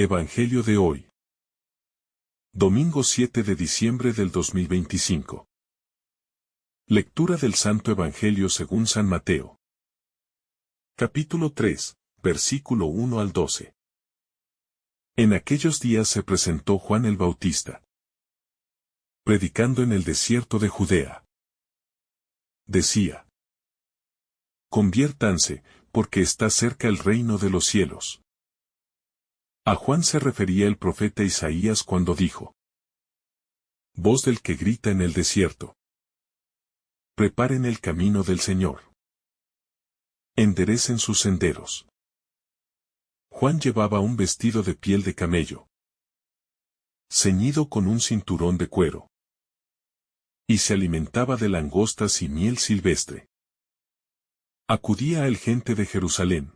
Evangelio de hoy. Domingo 7 de diciembre del 2025. Lectura del Santo Evangelio según San Mateo. Capítulo 3, versículo 1 al 12. En aquellos días se presentó Juan el Bautista, predicando en el desierto de Judea. Decía: Conviértanse, porque está cerca el reino de los cielos. A Juan se refería el profeta Isaías cuando dijo: Voz del que grita en el desierto: preparen el camino del Señor. Enderecen sus senderos. Juan llevaba un vestido de piel de camello, ceñido con un cinturón de cuero, y se alimentaba de langostas y miel silvestre. Acudía a él gente de Jerusalén,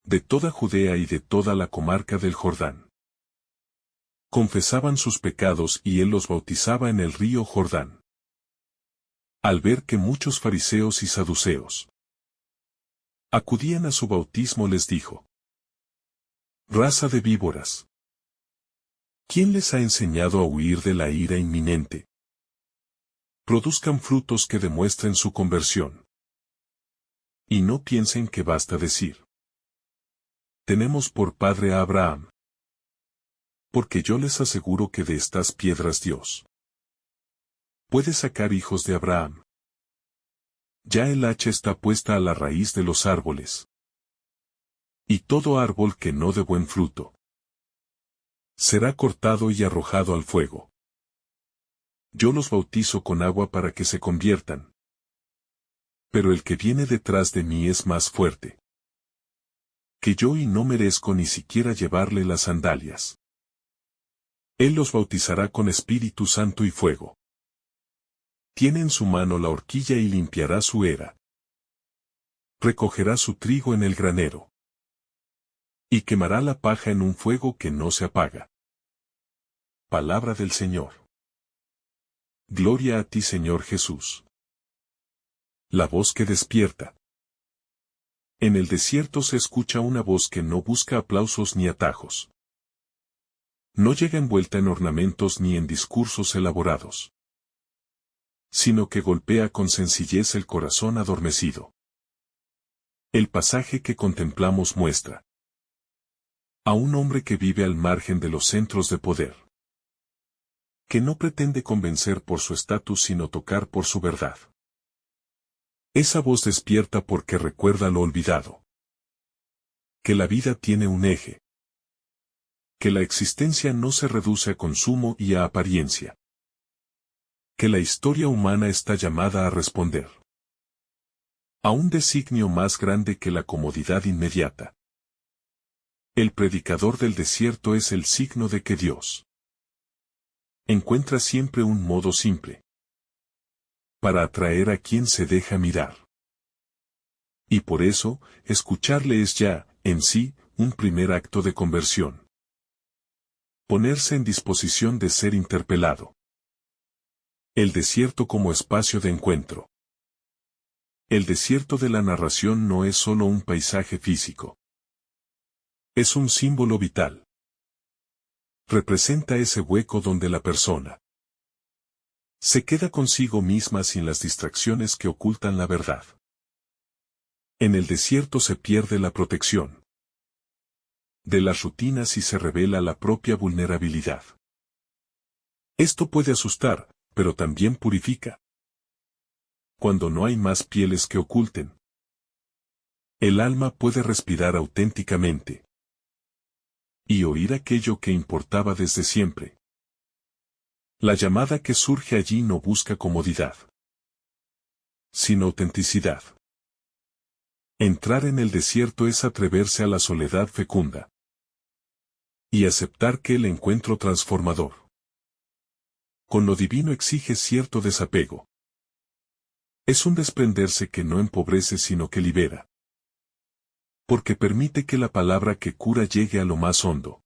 de toda Judea y de toda la comarca del Jordán. Confesaban sus pecados y él los bautizaba en el río Jordán. Al ver que muchos fariseos y saduceos acudían a su bautismo, les dijo: Raza de víboras, ¿quién les ha enseñado a huir de la ira inminente? Produzcan frutos que demuestren su conversión. Y no piensen que basta decir: tenemos por padre a Abraham. Porque yo les aseguro que de estas piedras Dios puede sacar hijos de Abraham. Ya el hacha está puesta a la raíz de los árboles. Y todo árbol que no dé buen fruto será cortado y arrojado al fuego. Yo los bautizo con agua para que se conviertan. Pero el que viene detrás de mí es más fuerte que yo y no merezco ni siquiera llevarle las sandalias. Él los bautizará con Espíritu Santo y fuego. Tiene en su mano la horquilla y limpiará su era. Recogerá su trigo en el granero. Y quemará la paja en un fuego que no se apaga. Palabra del Señor. Gloria a ti, Señor Jesús. La voz que despierta. En el desierto se escucha una voz que no busca aplausos ni atajos. No llega envuelta en ornamentos ni en discursos elaborados, sino que golpea con sencillez el corazón adormecido. El pasaje que contemplamos muestra a un hombre que vive al margen de los centros de poder, que no pretende convencer por su estatus sino tocar por su verdad. Esa voz despierta porque recuerda lo olvidado, que la vida tiene un eje, que la existencia no se reduce a consumo y a apariencia, que la historia humana está llamada a responder a un designio más grande que la comodidad inmediata. El predicador del desierto es el signo de que Dios encuentra siempre un modo simple para atraer a quien se deja mirar. Y por eso, escucharle es ya, en sí, un primer acto de conversión. Ponerse en disposición de ser interpelado. El desierto como espacio de encuentro. El desierto de la narración no es solo un paisaje físico. Es un símbolo vital. Representa ese hueco donde la persona se queda consigo misma sin las distracciones que ocultan la verdad. En el desierto se pierde la protección de las rutinas y se revela la propia vulnerabilidad. Esto puede asustar, pero también purifica. Cuando no hay más pieles que oculten, el alma puede respirar auténticamente y oír aquello que importaba desde siempre. La llamada que surge allí no busca comodidad, sino autenticidad. Entrar en el desierto es atreverse a la soledad fecunda y aceptar que el encuentro transformador con lo divino exige cierto desapego. Es un desprenderse que no empobrece sino que libera, porque permite que la palabra que cura llegue a lo más hondo.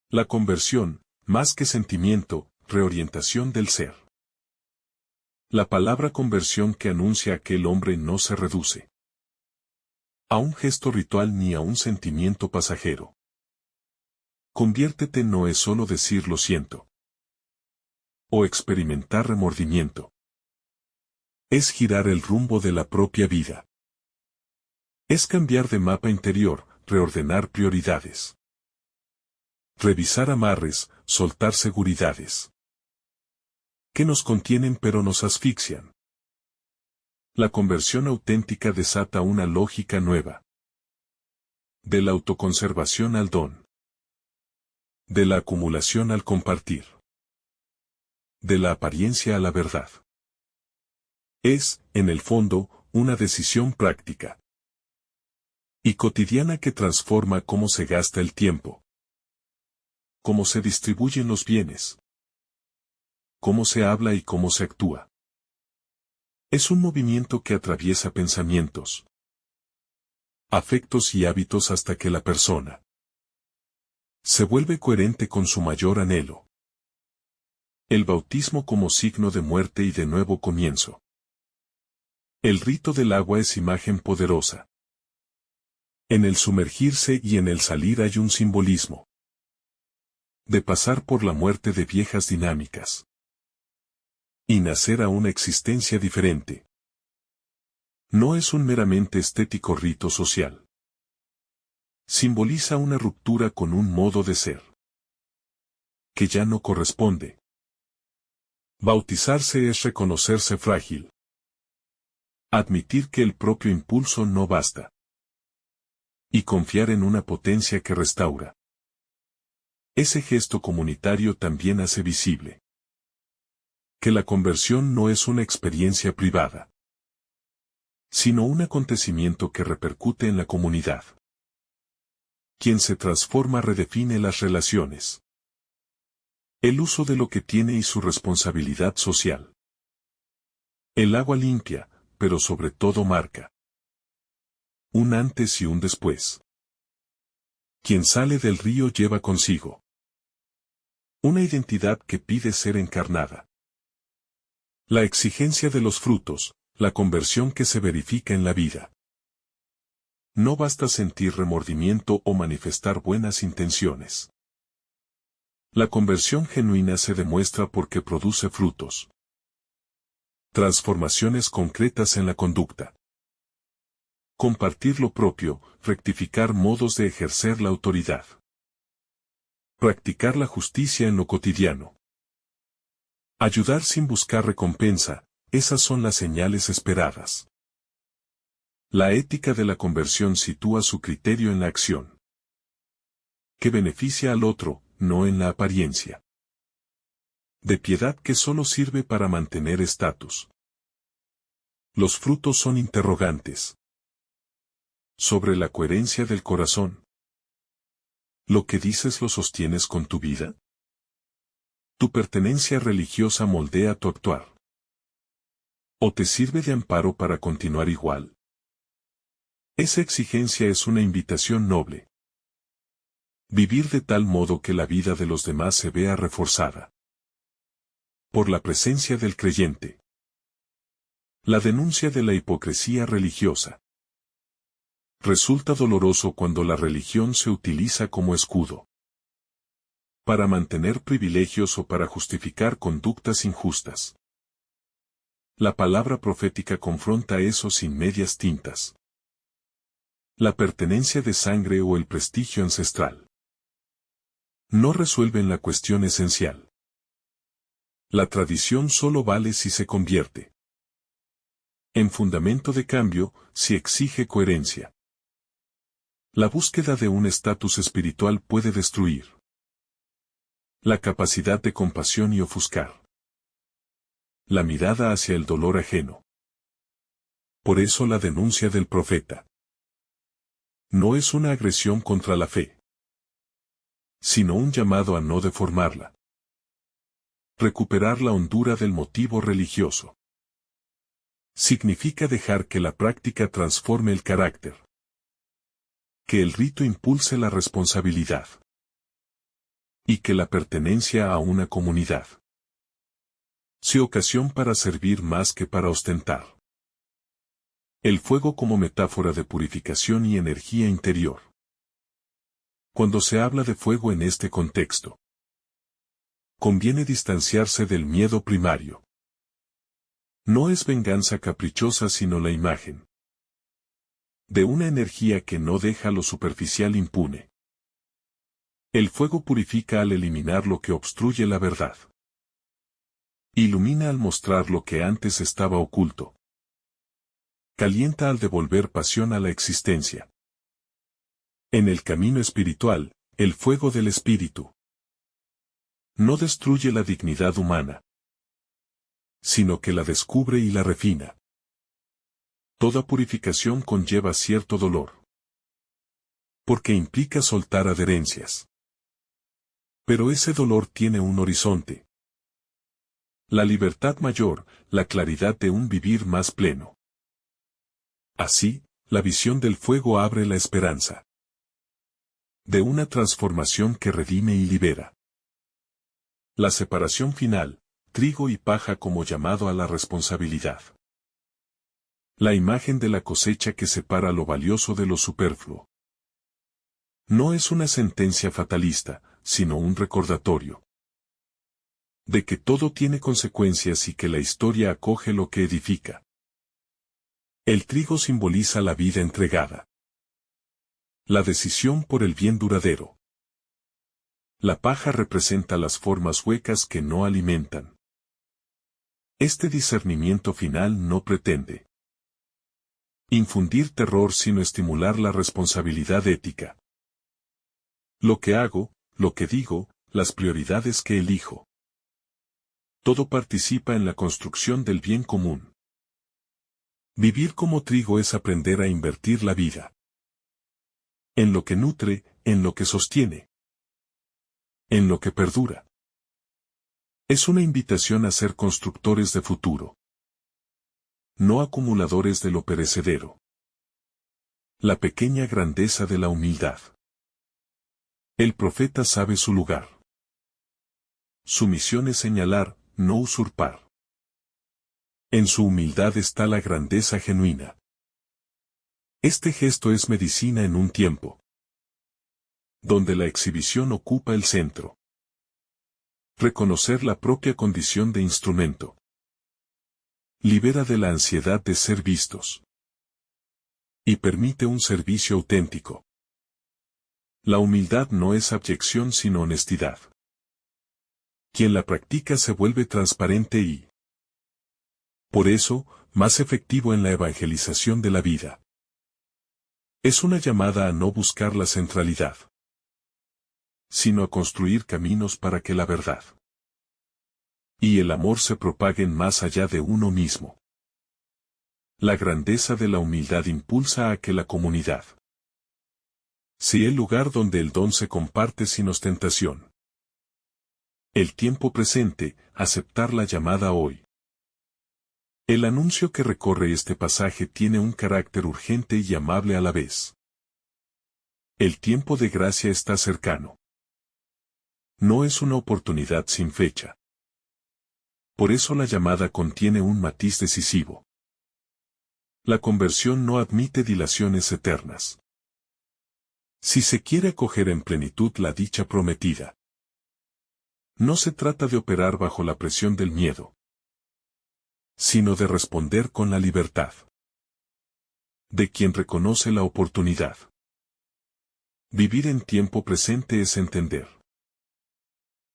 La conversión, más que sentimiento, reorientación del ser. La palabra conversión que anuncia que el hombre no se reduce a un gesto ritual ni a un sentimiento pasajero, Conviértete no es solo decir lo siento o experimentar remordimiento. Es girar el rumbo de la propia vida. Es cambiar de mapa interior, reordenar prioridades. Revisar amarres, soltar seguridades que nos contienen pero nos asfixian. La conversión auténtica desata una lógica nueva. De la autoconservación al don. De la acumulación al compartir. De la apariencia a la verdad. Es, en el fondo, una decisión práctica y cotidiana que transforma cómo se gasta el tiempo, cómo se distribuyen los bienes, cómo se habla y cómo se actúa. Es un movimiento que atraviesa pensamientos, afectos y hábitos hasta que la persona se vuelve coherente con su mayor anhelo. El bautismo como signo de muerte y de nuevo comienzo. El rito del agua es imagen poderosa. En el sumergirse y en el salir hay un simbolismo de pasar por la muerte de viejas dinámicas y nacer a una existencia diferente. No es un meramente estético rito social. Simboliza una ruptura con un modo de ser que ya no corresponde. Bautizarse es reconocerse frágil. Admitir que el propio impulso no basta. Y confiar en una potencia que restaura. Ese gesto comunitario también hace visible que la conversión no es una experiencia privada, sino un acontecimiento que repercute en la comunidad. Quien se transforma redefine las relaciones, el uso de lo que tiene y su responsabilidad social. El agua limpia, pero sobre todo marca un antes y un después. Quien sale del río lleva consigo una identidad que pide ser encarnada. La exigencia de los frutos, la conversión que se verifica en la vida. No basta sentir remordimiento o manifestar buenas intenciones. La conversión genuina se demuestra porque produce frutos. Transformaciones concretas en la conducta. Compartir lo propio, rectificar modos de ejercer la autoridad. Practicar la justicia en lo cotidiano. Ayudar sin buscar recompensa, esas son las señales esperadas. La ética de la conversión sitúa su criterio en la acción, que beneficia al otro, no en la apariencia. De piedad que solo sirve para mantener estatus. Los frutos son interrogantes. Sobre la coherencia del corazón. ¿Lo que dices lo sostienes con tu vida? ¿Tu pertenencia religiosa moldea tu actuar? ¿O te sirve de amparo para continuar igual? Esa exigencia es una invitación noble. Vivir de tal modo que la vida de los demás se vea reforzada por la presencia del creyente. La denuncia de la hipocresía religiosa. Resulta doloroso cuando la religión se utiliza como escudo para mantener privilegios o para justificar conductas injustas. La palabra profética confronta eso sin medias tintas. La pertenencia de sangre o el prestigio ancestral no resuelven la cuestión esencial. La tradición solo vale si se convierte en fundamento de cambio, si exige coherencia. La búsqueda de un estatus espiritual puede destruir la capacidad de compasión y ofuscar la mirada hacia el dolor ajeno. Por eso la denuncia del profeta no es una agresión contra la fe, sino un llamado a no deformarla. Recuperar la hondura del motivo religioso significa dejar que la práctica transforme el carácter, que el rito impulse la responsabilidad y que la pertenencia a una comunidad sea ocasión para servir más que para ostentar. El fuego como metáfora de purificación y energía interior. Cuando se habla de fuego en este contexto, conviene distanciarse del miedo primario. No es venganza caprichosa sino la imagen de una energía que no deja lo superficial impune. El fuego purifica al eliminar lo que obstruye la verdad. Ilumina al mostrar lo que antes estaba oculto. Calienta al devolver pasión a la existencia. En el camino espiritual, el fuego del espíritu no destruye la dignidad humana, sino que la descubre y la refina. Toda purificación conlleva cierto dolor, porque implica soltar adherencias. Pero ese dolor tiene un horizonte. La libertad mayor, la claridad de un vivir más pleno. Así, la visión del fuego abre la esperanza de una transformación que redime y libera. La separación final, trigo y paja como llamado a la responsabilidad. La imagen de la cosecha que separa lo valioso de lo superfluo. No es una sentencia fatalista, sino un recordatorio de que todo tiene consecuencias y que la historia acoge lo que edifica. El trigo simboliza la vida entregada. La decisión por el bien duradero. La paja representa las formas huecas que no alimentan. Este discernimiento final no pretende infundir terror sino estimular la responsabilidad ética. Lo que hago, lo que digo, las prioridades que elijo. Todo participa en la construcción del bien común. Vivir como trigo es aprender a invertir la vida. En lo que nutre, en lo que sostiene. En lo que perdura. Es una invitación a ser constructores de futuro. No acumuladores de lo perecedero. La pequeña grandeza de la humildad. El profeta sabe su lugar. Su misión es señalar, no usurpar. En su humildad está la grandeza genuina. Este gesto es medicina en un tiempo donde la exhibición ocupa el centro. Reconocer la propia condición de instrumento libera de la ansiedad de ser vistos y permite un servicio auténtico. La humildad no es abyección sino honestidad. Quien la practica se vuelve transparente y, por eso, más efectivo en la evangelización de la vida. Es una llamada a no buscar la centralidad, sino a construir caminos para que la verdad y el amor se propaguen más allá de uno mismo. La grandeza de la humildad impulsa a que la comunidad sea el lugar donde el don se comparte sin ostentación. El tiempo presente, aceptar la llamada hoy. El anuncio que recorre este pasaje tiene un carácter urgente y amable a la vez. El tiempo de gracia está cercano. No es una oportunidad sin fecha. Por eso la llamada contiene un matiz decisivo. La conversión no admite dilaciones eternas. Si se quiere acoger en plenitud la dicha prometida, no se trata de operar bajo la presión del miedo, sino de responder con la libertad de quien reconoce la oportunidad. Vivir en tiempo presente es entender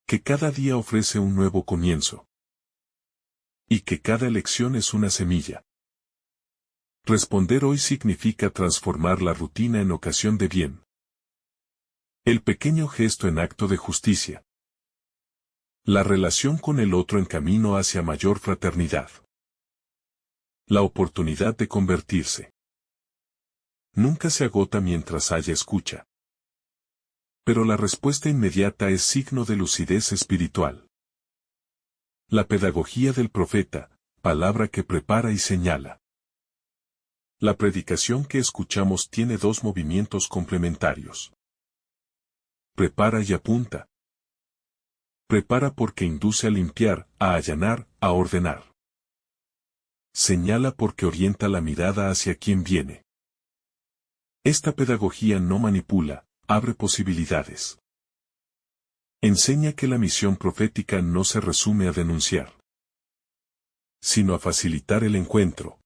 que cada día ofrece un nuevo comienzo y que cada elección es una semilla. Responder hoy significa transformar la rutina en ocasión de bien. El pequeño gesto en acto de justicia. La relación con el otro en camino hacia mayor fraternidad. La oportunidad de convertirse nunca se agota mientras haya escucha. Pero la respuesta inmediata es signo de lucidez espiritual. La pedagogía del profeta, palabra que prepara y señala. La predicación que escuchamos tiene dos movimientos complementarios. Prepara y apunta. Prepara porque induce a limpiar, a allanar, a ordenar. Señala porque orienta la mirada hacia quien viene. Esta pedagogía no manipula, abre posibilidades. Enseña que la misión profética no se resume a denunciar, sino a facilitar el encuentro.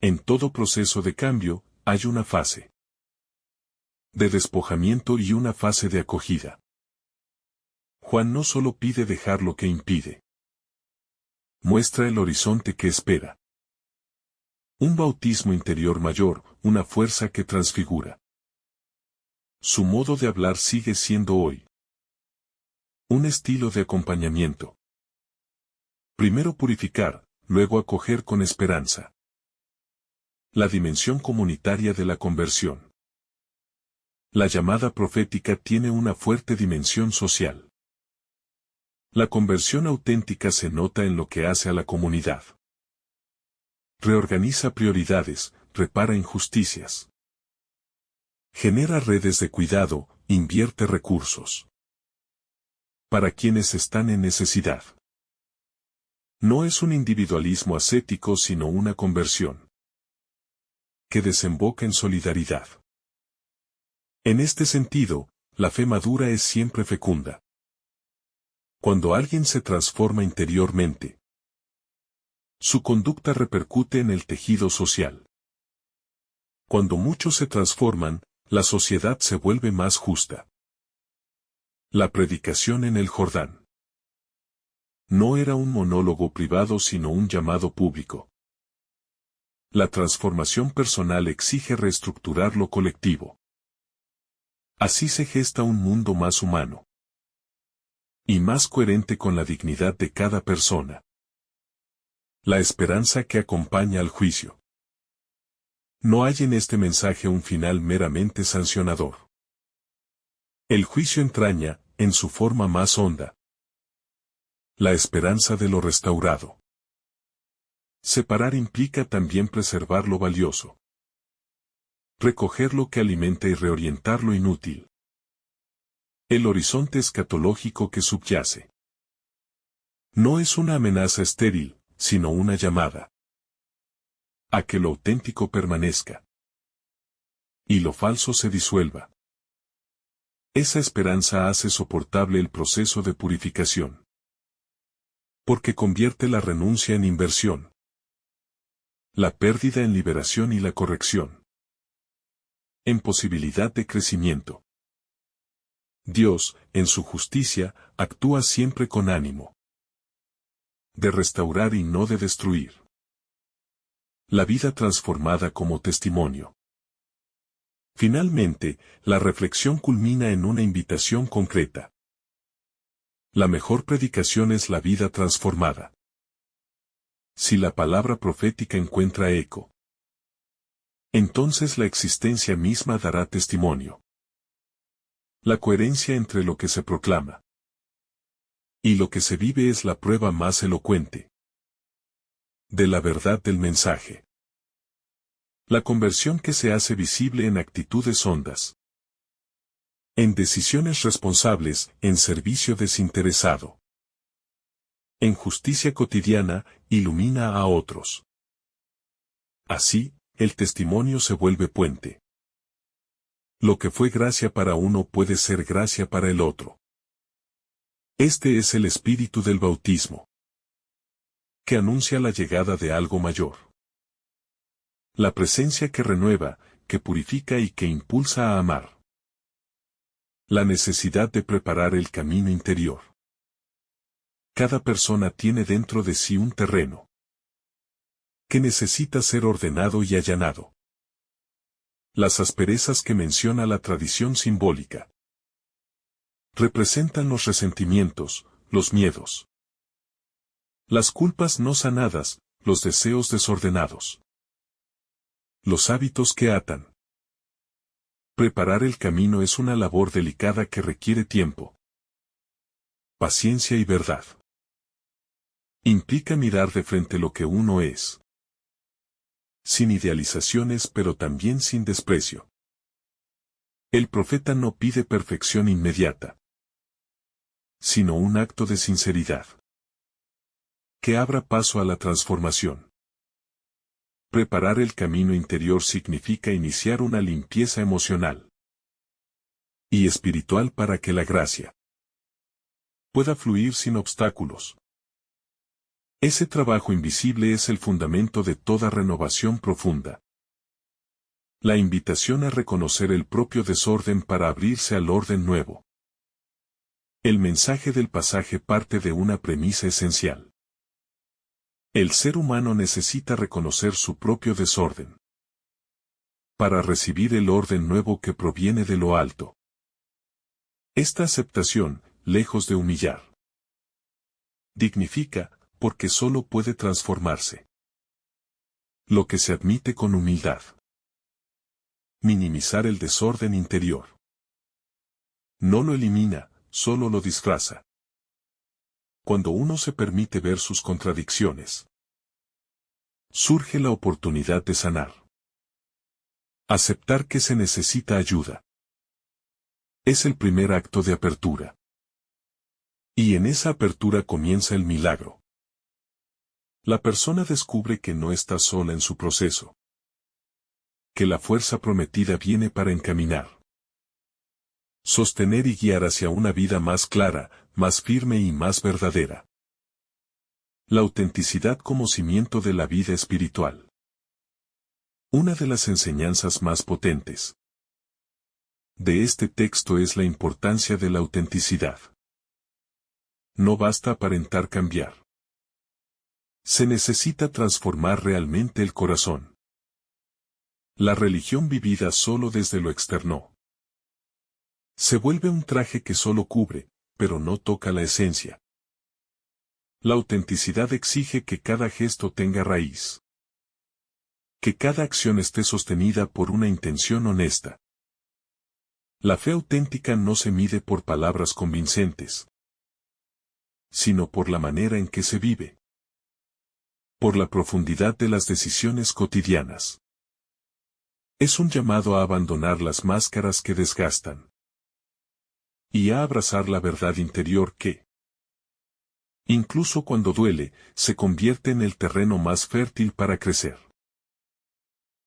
En todo proceso de cambio, hay una fase de despojamiento y una fase de acogida. Juan no solo pide dejar lo que impide, muestra el horizonte que espera. Un bautismo interior mayor, una fuerza que transfigura. Su modo de hablar sigue siendo hoy un estilo de acompañamiento. Primero purificar, luego acoger con esperanza. La dimensión comunitaria de la conversión. La llamada profética tiene una fuerte dimensión social. La conversión auténtica se nota en lo que hace a la comunidad. Reorganiza prioridades, repara injusticias. Genera redes de cuidado, invierte recursos. Para quienes están en necesidad. No es un individualismo ascético sino una conversión que desemboca en solidaridad. En este sentido, la fe madura es siempre fecunda. Cuando alguien se transforma interiormente, su conducta repercute en el tejido social. Cuando muchos se transforman, la sociedad se vuelve más justa. La predicación en el Jordán no era un monólogo privado sino un llamado público. La transformación personal exige reestructurar lo colectivo. Así se gesta un mundo más humano y más coherente con la dignidad de cada persona. La esperanza que acompaña al juicio. No hay en este mensaje un final meramente sancionador. El juicio entraña, en su forma más honda, la esperanza de lo restaurado. Separar implica también preservar lo valioso. Recoger lo que alimenta y reorientar lo inútil. El horizonte escatológico que subyace. No es una amenaza estéril, sino una llamada a que lo auténtico permanezca y lo falso se disuelva. Esa esperanza hace soportable el proceso de purificación, porque convierte la renuncia en inversión, la pérdida en liberación y la corrección en posibilidad de crecimiento. Dios, en su justicia, actúa siempre con ánimo de restaurar y no de destruir. La vida transformada como testimonio. Finalmente, la reflexión culmina en una invitación concreta. La mejor predicación es la vida transformada. Si la palabra profética encuentra eco, entonces la existencia misma dará testimonio. La coherencia entre lo que se proclama y lo que se vive es la prueba más elocuente de la verdad del mensaje. La conversión que se hace visible en actitudes hondas, en decisiones responsables, en servicio desinteresado, en justicia cotidiana, ilumina a otros. Así, el testimonio se vuelve puente. Lo que fue gracia para uno puede ser gracia para el otro. Este es el espíritu del bautismo, que anuncia la llegada de algo mayor. La presencia que renueva, que purifica y que impulsa a amar. La necesidad de preparar el camino interior. Cada persona tiene dentro de sí un terreno que necesita ser ordenado y allanado. Las asperezas que menciona la tradición simbólica representan los resentimientos, los miedos, las culpas no sanadas, los deseos desordenados, los hábitos que atan. Preparar el camino es una labor delicada que requiere tiempo, paciencia y verdad. Implica mirar de frente lo que uno es, sin idealizaciones pero también sin desprecio. El profeta no pide perfección inmediata, sino un acto de sinceridad que abra paso a la transformación. Preparar el camino interior significa iniciar una limpieza emocional. y espiritual para que la gracia pueda fluir sin obstáculos. Ese trabajo invisible es el fundamento de toda renovación profunda. La invitación a reconocer el propio desorden para abrirse al orden nuevo. El mensaje del pasaje parte de una premisa esencial. El ser humano necesita reconocer su propio desorden para recibir el orden nuevo que proviene de lo alto. Esta aceptación, lejos de humillar, dignifica, porque solo puede transformarse. Lo que se admite con humildad. Minimizar el desorden interior. No lo elimina, solo lo disfraza. Cuando uno se permite ver sus contradicciones, surge la oportunidad de sanar. Aceptar que se necesita ayuda. Es el primer acto de apertura. Y en esa apertura comienza el milagro. La persona descubre que no está sola en su proceso. Que la fuerza prometida viene para encaminar, sostener y guiar hacia una vida más clara, más firme y más verdadera. La autenticidad como cimiento de la vida espiritual. Una de las enseñanzas más potentes de este texto es la importancia de la autenticidad. No basta aparentar cambiar. Se necesita transformar realmente el corazón. La religión vivida solo desde lo externo se vuelve un traje que solo cubre, pero no toca la esencia. La autenticidad exige que cada gesto tenga raíz. Que cada acción esté sostenida por una intención honesta. La fe auténtica no se mide por palabras convincentes, sino por la manera en que se vive. Por la profundidad de las decisiones cotidianas. Es un llamado a abandonar las máscaras que desgastan. Y a abrazar la verdad interior que, incluso cuando duele, se convierte en el terreno más fértil para crecer.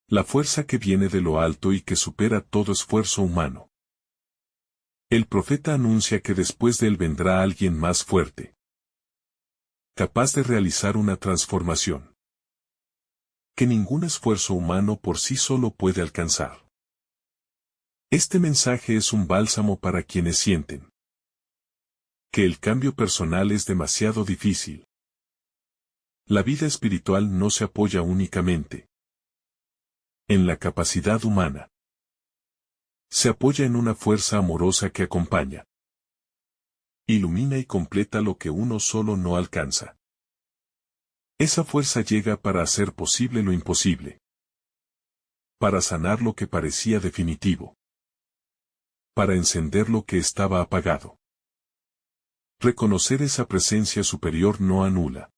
La fuerza que viene de lo alto y que supera todo esfuerzo humano. El profeta anuncia que después de él vendrá alguien más fuerte, capaz de realizar una transformación que ningún esfuerzo humano por sí solo puede alcanzar. Este mensaje es un bálsamo para quienes sienten que el cambio personal es demasiado difícil. La vida espiritual no se apoya únicamente en la capacidad humana. Se apoya en una fuerza amorosa que acompaña, ilumina y completa lo que uno solo no alcanza. Esa fuerza llega para hacer posible lo imposible. Para sanar lo que parecía definitivo. Para encender lo que estaba apagado. Reconocer esa presencia superior no anula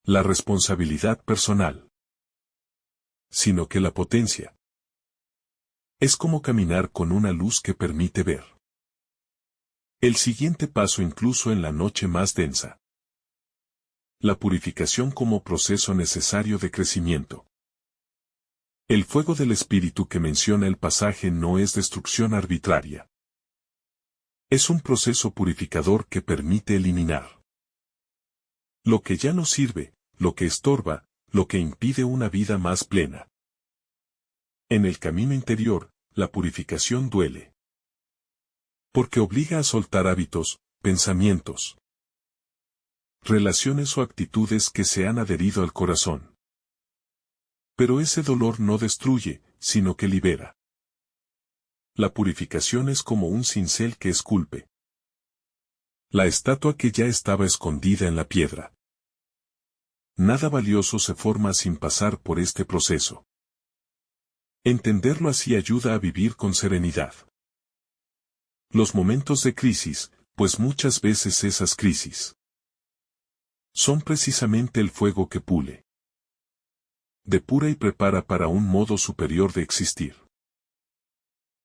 la responsabilidad personal, sino que la potencia. Es como caminar con una luz que permite ver el siguiente paso incluso en la noche más densa. La purificación como proceso necesario de crecimiento. El fuego del espíritu que menciona el pasaje no es destrucción arbitraria. Es un proceso purificador que permite eliminar lo que ya no sirve, lo que estorba, lo que impide una vida más plena. En el camino interior, la purificación duele. Porque obliga a soltar hábitos, pensamientos, relaciones o actitudes que se han adherido al corazón. Pero ese dolor no destruye, sino que libera. La purificación es como un cincel que esculpe la estatua que ya estaba escondida en la piedra. Nada valioso se forma sin pasar por este proceso. Entenderlo así ayuda a vivir con serenidad. Los momentos de crisis, pues muchas veces esas crisis son precisamente el fuego que pule, depura y prepara para un modo superior de existir.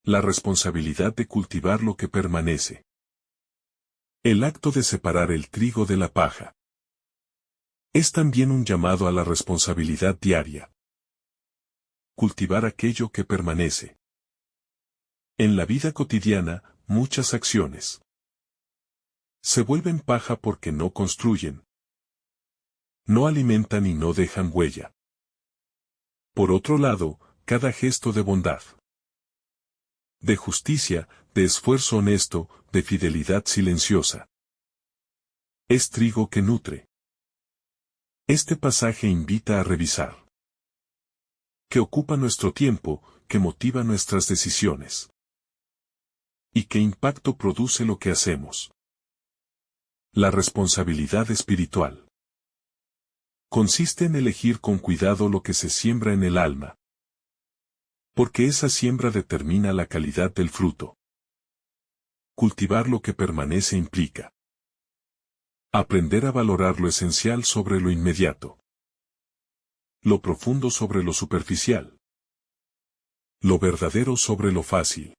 La responsabilidad de cultivar lo que permanece. El acto de separar el trigo de la paja. Es también un llamado a la responsabilidad diaria. Cultivar aquello que permanece. En la vida cotidiana, muchas acciones se vuelven paja porque no construyen, no alimentan y no dejan huella. Por otro lado, cada gesto de bondad, de justicia, de esfuerzo honesto, de fidelidad silenciosa, es trigo que nutre. Este pasaje invita a revisar qué ocupa nuestro tiempo, qué motiva nuestras decisiones y qué impacto produce lo que hacemos. La responsabilidad espiritual consiste en elegir con cuidado lo que se siembra en el alma, porque esa siembra determina la calidad del fruto. Cultivar lo que permanece implica aprender a valorar lo esencial sobre lo inmediato, lo profundo sobre lo superficial, lo verdadero sobre lo fácil.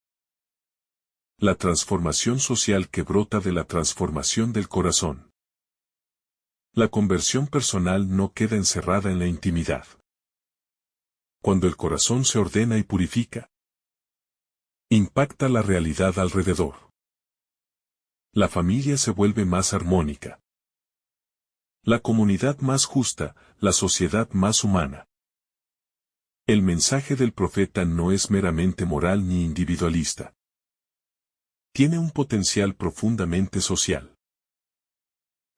La transformación social que brota de la transformación del corazón. La conversión personal no queda encerrada en la intimidad. Cuando el corazón se ordena y purifica, impacta la realidad alrededor. La familia se vuelve más armónica. La comunidad más justa, la sociedad más humana. El mensaje del profeta no es meramente moral ni individualista. Tiene un potencial profundamente social.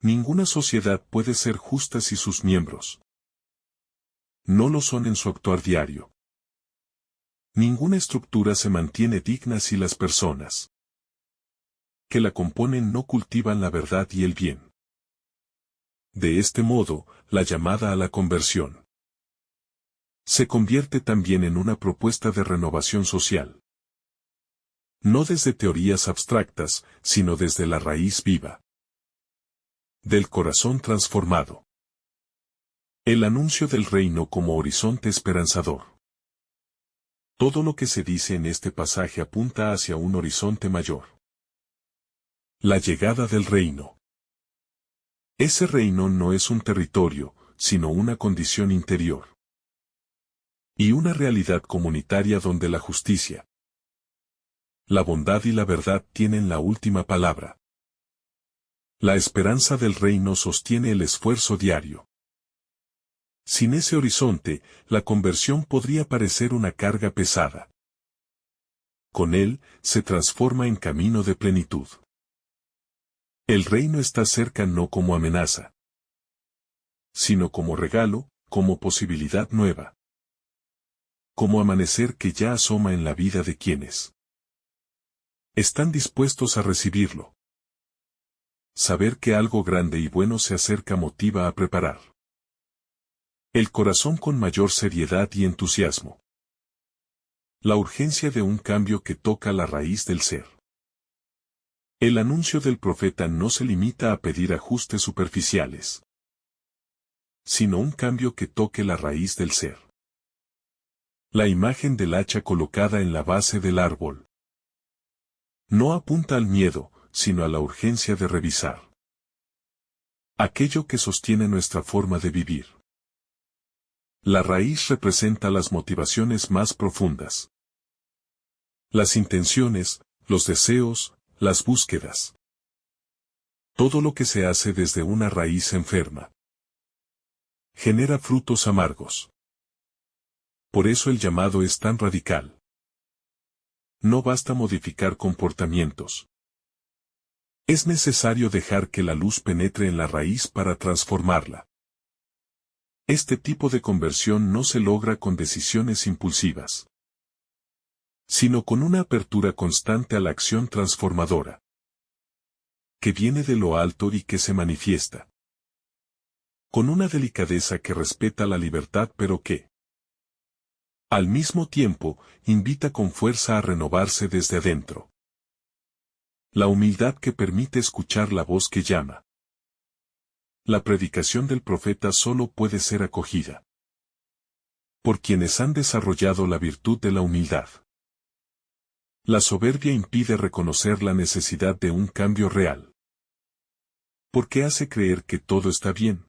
Ninguna sociedad puede ser justa si sus miembros no lo son en su actuar diario. Ninguna estructura se mantiene digna si las personas que la componen no cultivan la verdad y el bien. De este modo, la llamada a la conversión se convierte también en una propuesta de renovación social. No desde teorías abstractas, sino desde la raíz viva del corazón transformado. El anuncio del reino como horizonte esperanzador. Todo lo que se dice en este pasaje apunta hacia un horizonte mayor. La llegada del reino. Ese reino no es un territorio, sino una condición interior. Y una realidad comunitaria donde la justicia, la bondad y la verdad tienen la última palabra. La esperanza del reino sostiene el esfuerzo diario. Sin ese horizonte, la conversión podría parecer una carga pesada. Con él, se transforma en camino de plenitud. El reino está cerca no como amenaza, sino como regalo, como posibilidad nueva. Como amanecer que ya asoma en la vida de quienes están dispuestos a recibirlo. Saber que algo grande y bueno se acerca motiva a preparar el corazón con mayor seriedad y entusiasmo. La urgencia de un cambio que toca la raíz del ser. El anuncio del profeta no se limita a pedir ajustes superficiales, sino un cambio que toque la raíz del ser. La imagen del hacha colocada en la base del árbol no apunta al miedo, sino a la urgencia de revisar aquello que sostiene nuestra forma de vivir. La raíz representa las motivaciones más profundas. Las intenciones, los deseos, las búsquedas. Todo lo que se hace desde una raíz enferma genera frutos amargos. Por eso el llamado es tan radical. No basta modificar comportamientos. Es necesario dejar que la luz penetre en la raíz para transformarla. Este tipo de conversión no se logra con decisiones impulsivas, sino con una apertura constante a la acción transformadora, que viene de lo alto y que se manifiesta con una delicadeza que respeta la libertad pero que, al mismo tiempo, invita con fuerza a renovarse desde adentro. La humildad que permite escuchar la voz que llama. La predicación del profeta solo puede ser acogida por quienes han desarrollado la virtud de la humildad. La soberbia impide reconocer la necesidad de un cambio real, porque hace creer que todo está bien,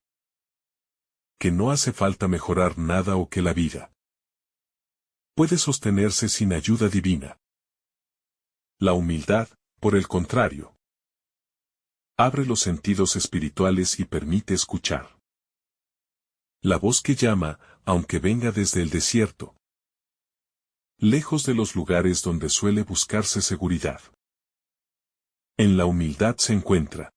que no hace falta mejorar nada o que la vida puede sostenerse sin ayuda divina. La humildad, por el contrario, abre los sentidos espirituales y permite escuchar. La voz que llama, aunque venga desde el desierto, lejos de los lugares donde suele buscarse seguridad. En la humildad se encuentra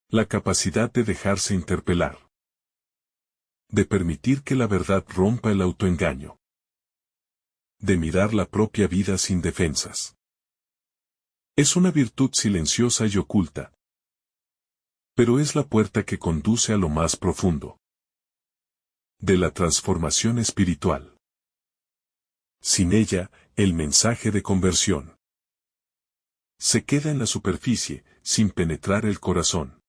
la capacidad de dejarse interpelar, de permitir que la verdad rompa el autoengaño, de mirar la propia vida sin defensas. Es una virtud silenciosa y oculta, pero es la puerta que conduce a lo más profundo de la transformación espiritual. Sin ella, el mensaje de conversión se queda en la superficie, sin penetrar el corazón.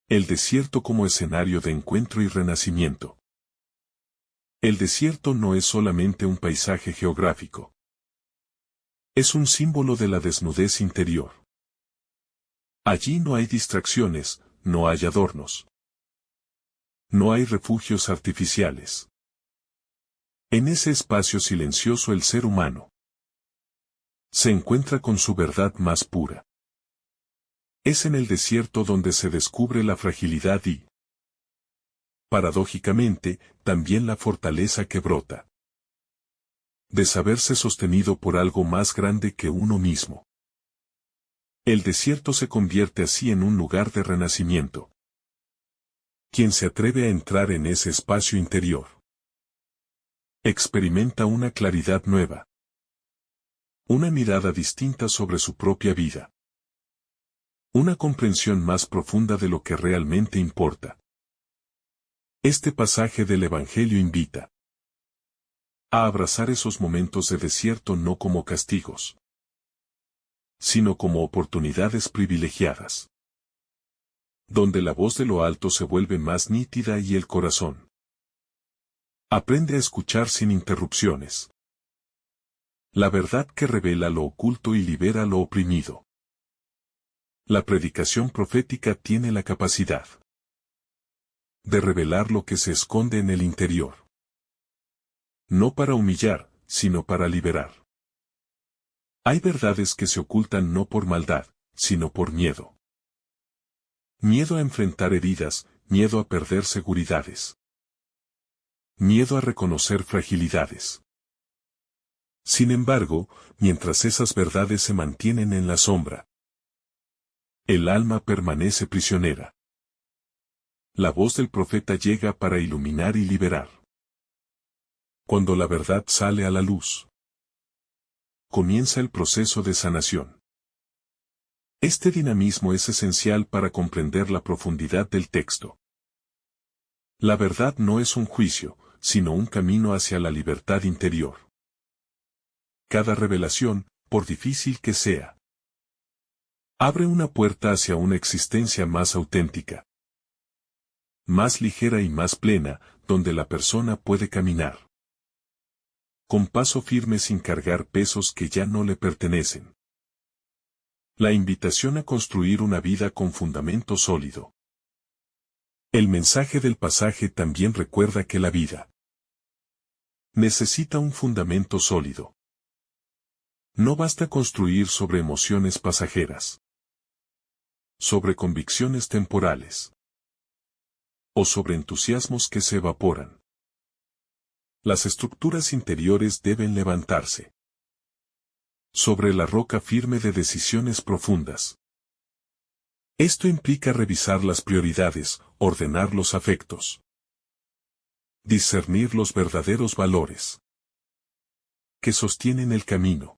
El desierto como escenario de encuentro y renacimiento. El desierto no es solamente un paisaje geográfico. Es un símbolo de la desnudez interior. Allí no hay distracciones, no hay adornos. No hay refugios artificiales. En ese espacio silencioso el ser humano se encuentra con su verdad más pura. Es en el desierto donde se descubre la fragilidad y, paradójicamente, también la fortaleza que brota de saberse sostenido por algo más grande que uno mismo. El desierto se convierte así en un lugar de renacimiento. Quien se atreve a entrar en ese espacio interior experimenta una claridad nueva, una mirada distinta sobre su propia vida, una comprensión más profunda de lo que realmente importa. Este pasaje del Evangelio invita a abrazar esos momentos de desierto no como castigos, sino como oportunidades privilegiadas, donde la voz de lo alto se vuelve más nítida y el corazón aprende a escuchar sin interrupciones. La verdad que revela lo oculto y libera lo oprimido. La predicación profética tiene la capacidad de revelar lo que se esconde en el interior. No para humillar, sino para liberar. Hay verdades que se ocultan no por maldad, sino por miedo. Miedo a enfrentar heridas, miedo a perder seguridades. Miedo a reconocer fragilidades. Sin embargo, mientras esas verdades se mantienen en la sombra, el alma permanece prisionera. La voz del profeta llega para iluminar y liberar. Cuando la verdad sale a la luz, comienza el proceso de sanación. Este dinamismo es esencial para comprender la profundidad del texto. La verdad no es un juicio, sino un camino hacia la libertad interior. Cada revelación, por difícil que sea, abre una puerta hacia una existencia más auténtica, más ligera y más plena, donde la persona puede caminar con paso firme sin cargar pesos que ya no le pertenecen. La invitación a construir una vida con fundamento sólido. El mensaje del pasaje también recuerda que la vida necesita un fundamento sólido. No basta construir sobre emociones pasajeras, sobre convicciones temporales, o sobre entusiasmos que se evaporan. Las estructuras interiores deben levantarse sobre la roca firme de decisiones profundas. Esto implica revisar las prioridades, ordenar los afectos, discernir los verdaderos valores que sostienen el camino.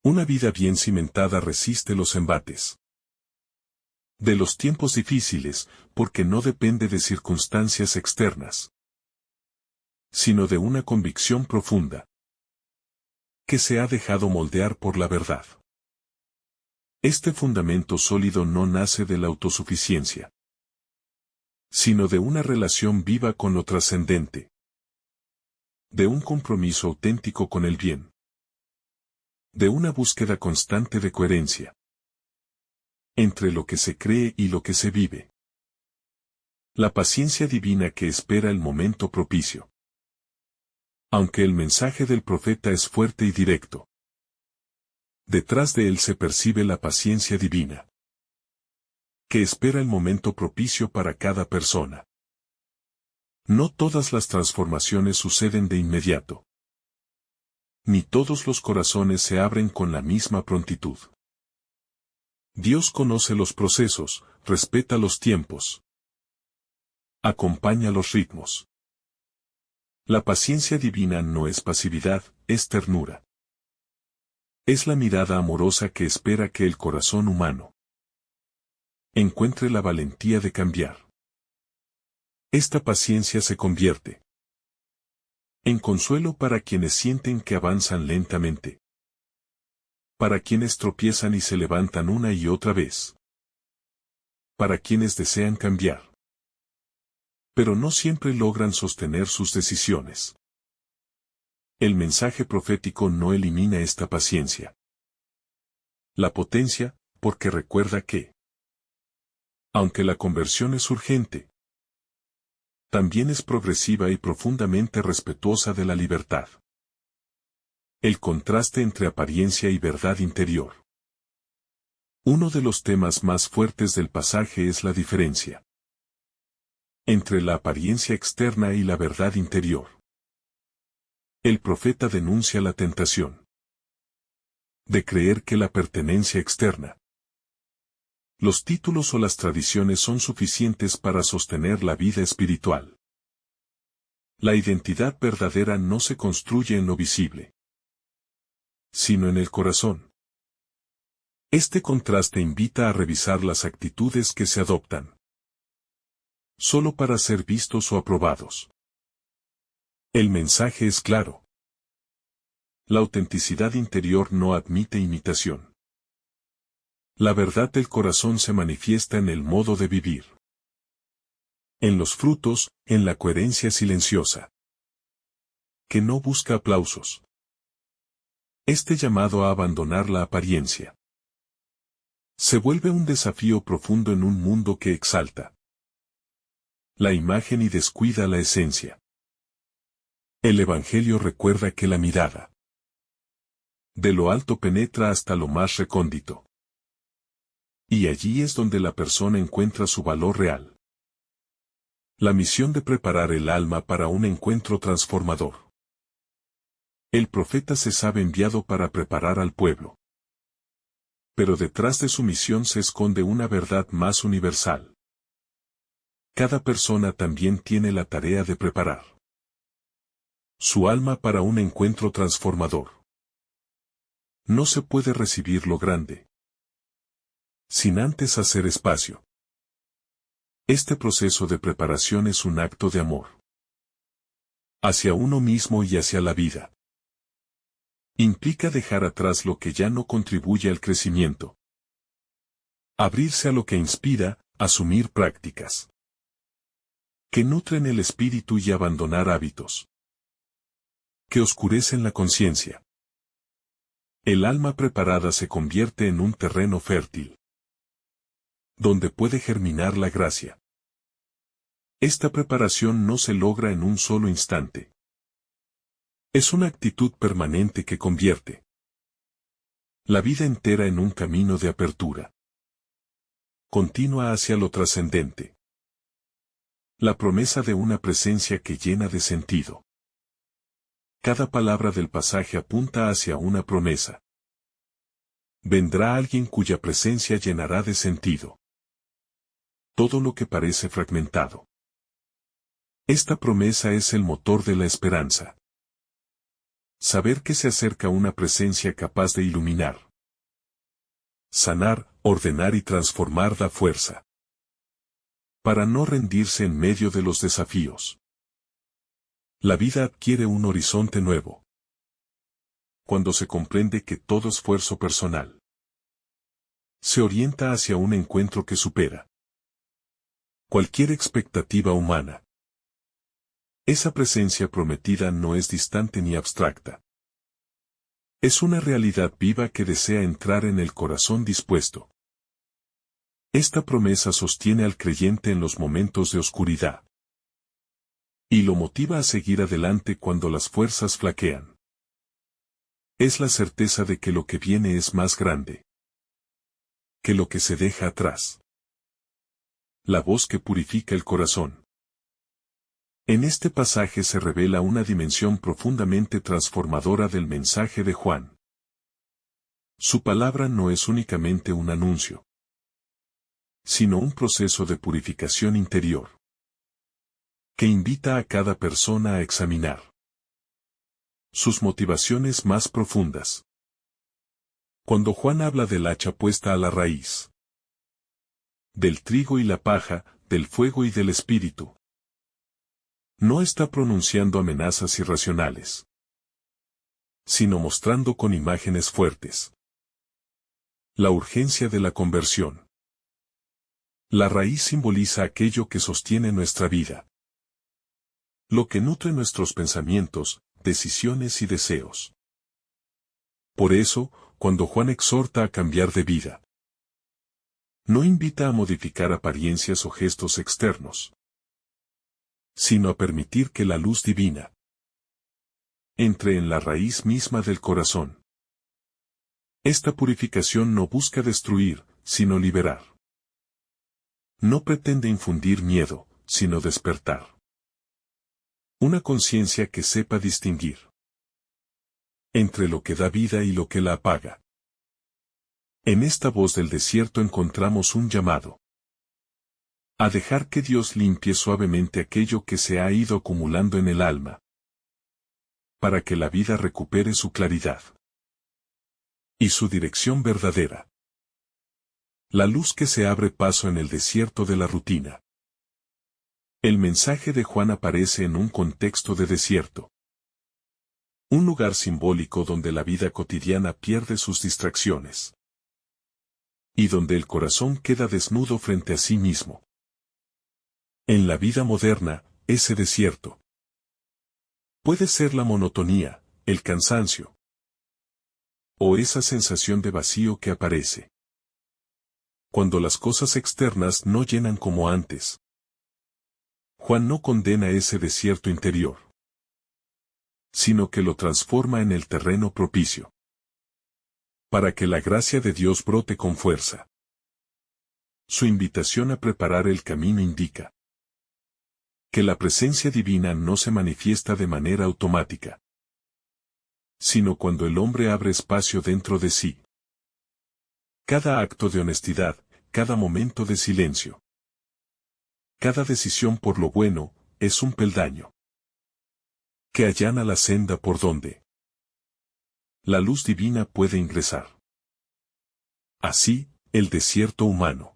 Una vida bien cimentada resiste los embates de los tiempos difíciles, porque no depende de circunstancias externas, sino de una convicción profunda que se ha dejado moldear por la verdad. Este fundamento sólido no nace de la autosuficiencia, sino de una relación viva con lo trascendente, de un compromiso auténtico con el bien, de una búsqueda constante de coherencia entre lo que se cree y lo que se vive. La paciencia divina que espera el momento propicio. Aunque el mensaje del profeta es fuerte y directo, Detrás de él se percibe la paciencia divina, que espera el momento propicio para cada persona. No todas las transformaciones suceden de inmediato. Ni todos los corazones se abren con la misma prontitud. Dios conoce los procesos, respeta los tiempos, acompaña los ritmos. La paciencia divina no es pasividad, es ternura. Es la mirada amorosa que espera que el corazón humano encuentre la valentía de cambiar. Esta paciencia se convierte en consuelo para quienes sienten que avanzan lentamente, para quienes tropiezan y se levantan una y otra vez, para quienes desean cambiar, pero no siempre logran sostener sus decisiones. El mensaje profético no elimina esta paciencia. La potencia, porque recuerda que, aunque la conversión es urgente, también es progresiva y profundamente respetuosa de la libertad. El contraste entre apariencia y verdad interior. Uno de los temas más fuertes del pasaje es la diferencia entre la apariencia externa y la verdad interior. El profeta denuncia la tentación de creer que la pertenencia externa, los títulos o las tradiciones son suficientes para sostener la vida espiritual. La identidad verdadera no se construye en lo visible, sino en el corazón. Este contraste invita a revisar las actitudes que se adoptan, solo para ser vistos o aprobados. El mensaje es claro. La autenticidad interior no admite imitación. La verdad del corazón se manifiesta en el modo de vivir, en los frutos, en la coherencia silenciosa, que no busca aplausos. Este llamado a abandonar la apariencia se vuelve un desafío profundo en un mundo que exalta la imagen y descuida la esencia. El Evangelio recuerda que la mirada de lo alto penetra hasta lo más recóndito. Y allí es donde la persona encuentra su valor real. La misión de preparar el alma para un encuentro transformador. El profeta se sabe enviado para preparar al pueblo. Pero detrás de su misión se esconde una verdad más universal. Cada persona también tiene la tarea de preparar su alma para un encuentro transformador. No se puede recibir lo grande sin antes hacer espacio. Este proceso de preparación es un acto de amor hacia uno mismo y hacia la vida. Implica dejar atrás lo que ya no contribuye al crecimiento. Abrirse a lo que inspira, asumir prácticas que nutren el espíritu y abandonar hábitos que oscurecen la conciencia. El alma preparada se convierte en un terreno fértil, donde puede germinar la gracia. Esta preparación no se logra en un solo instante. Es una actitud permanente que convierte la vida entera en un camino de apertura continua hacia lo trascendente. La promesa de una presencia que llena de sentido. Cada palabra del pasaje apunta hacia una promesa. Vendrá alguien cuya presencia llenará de sentido todo lo que parece fragmentado. Esta promesa es el motor de la esperanza. Saber que se acerca una presencia capaz de iluminar, sanar, ordenar y transformar da fuerza para no rendirse en medio de los desafíos. La vida adquiere un horizonte nuevo cuando se comprende que todo esfuerzo personal se orienta hacia un encuentro que supera cualquier expectativa humana. Esa presencia prometida no es distante ni abstracta. Es una realidad viva que desea entrar en el corazón dispuesto. Esta promesa sostiene al creyente en los momentos de oscuridad y lo motiva a seguir adelante cuando las fuerzas flaquean. Es la certeza de que lo que viene es más grande que lo que se deja atrás. La voz que purifica el corazón. En este pasaje se revela una dimensión profundamente transformadora del mensaje de Juan. Su palabra no es únicamente un anuncio, sino un proceso de purificación interior, que invita a cada persona a examinar sus motivaciones más profundas. Cuando Juan habla del hacha puesta a la raíz, del trigo y la paja, del fuego y del espíritu, no está pronunciando amenazas irracionales, sino mostrando con imágenes fuertes la urgencia de la conversión. La raíz simboliza aquello que sostiene nuestra vida, lo que nutre nuestros pensamientos, decisiones y deseos. Por eso, cuando Juan exhorta a cambiar de vida, no invita a modificar apariencias o gestos externos, sino a permitir que la luz divina entre en la raíz misma del corazón. Esta purificación no busca destruir, sino liberar. No pretende infundir miedo, sino despertar una conciencia que sepa distinguir entre lo que da vida y lo que la apaga. En esta voz del desierto encontramos un llamado a dejar que Dios limpie suavemente aquello que se ha ido acumulando en el alma, para que la vida recupere su claridad y su dirección verdadera. La luz que se abre paso en el desierto de la rutina. El mensaje de Juan aparece en un contexto de desierto. Un lugar simbólico donde la vida cotidiana pierde sus distracciones. Y donde el corazón queda desnudo frente a sí mismo. En la vida moderna, ese desierto puede ser la monotonía, el cansancio, o esa sensación de vacío que aparece cuando las cosas externas no llenan como antes. Juan no condena ese desierto interior, sino que lo transforma en el terreno propicio, para que la gracia de Dios brote con fuerza. Su invitación a preparar el camino indica que la presencia divina no se manifiesta de manera automática, sino cuando el hombre abre espacio dentro de sí. Cada acto de honestidad, cada momento de silencio, cada decisión por lo bueno, es un peldaño que allana la senda por donde la luz divina puede ingresar. Así, el desierto humano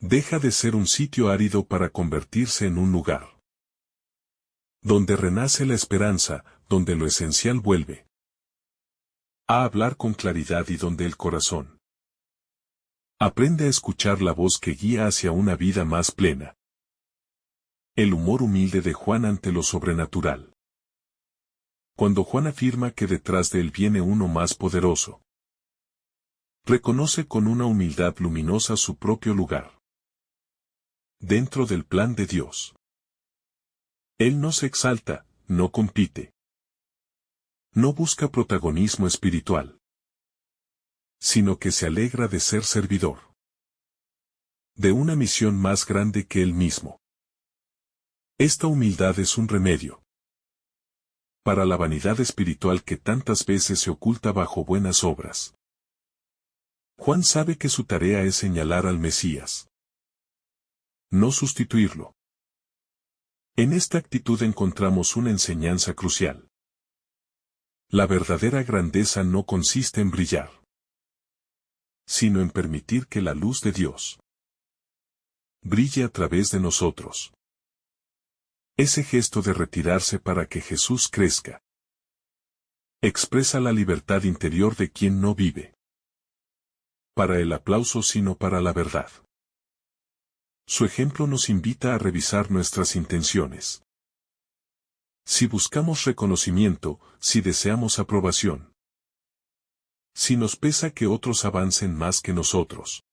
deja de ser un sitio árido para convertirse en un lugar donde renace la esperanza, donde lo esencial vuelve a hablar con claridad y donde el corazón aprende a escuchar la voz que guía hacia una vida más plena. El humor humilde de Juan ante lo sobrenatural. Cuando Juan afirma que detrás de él viene uno más poderoso, reconoce con una humildad luminosa su propio lugar dentro del plan de Dios. Él no se exalta, no compite, no busca protagonismo espiritual, sino que se alegra de ser servidor de una misión más grande que él mismo. Esta humildad es un remedio para la vanidad espiritual que tantas veces se oculta bajo buenas obras. Juan sabe que su tarea es señalar al Mesías, no sustituirlo. En esta actitud encontramos una enseñanza crucial. La verdadera grandeza no consiste en brillar, sino en permitir que la luz de Dios brille a través de nosotros. Ese gesto de retirarse para que Jesús crezca expresa la libertad interior de quien no vive para el aplauso sino para la verdad. Su ejemplo nos invita a revisar nuestras intenciones. Si buscamos reconocimiento, si deseamos aprobación, si nos pesa que otros avancen más que nosotros.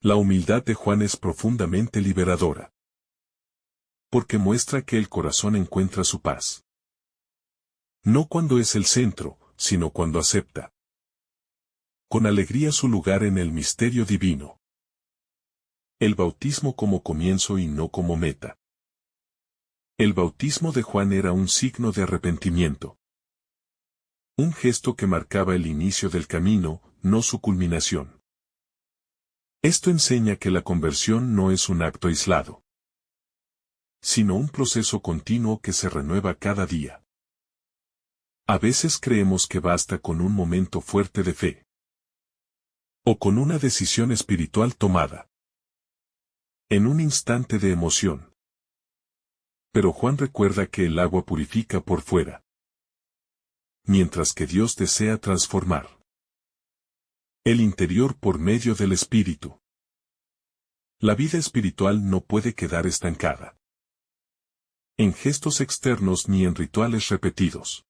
La humildad de Juan es profundamente liberadora, porque muestra que el corazón encuentra su paz No cuando es el centro, sino cuando acepta con alegría su lugar en el misterio divino. El bautismo como comienzo y no como meta. El bautismo de Juan era un signo de arrepentimiento. Un gesto que marcaba el inicio del camino, no su culminación. Esto enseña que la conversión no es un acto aislado, sino un proceso continuo que se renueva cada día. A veces creemos que basta con un momento fuerte de fe, o con una decisión espiritual tomada en un instante de emoción. Pero Juan recuerda que el agua purifica por fuera, mientras que Dios desea transformar el interior por medio del Espíritu. La vida espiritual no puede quedar estancada en gestos externos ni en rituales repetidos,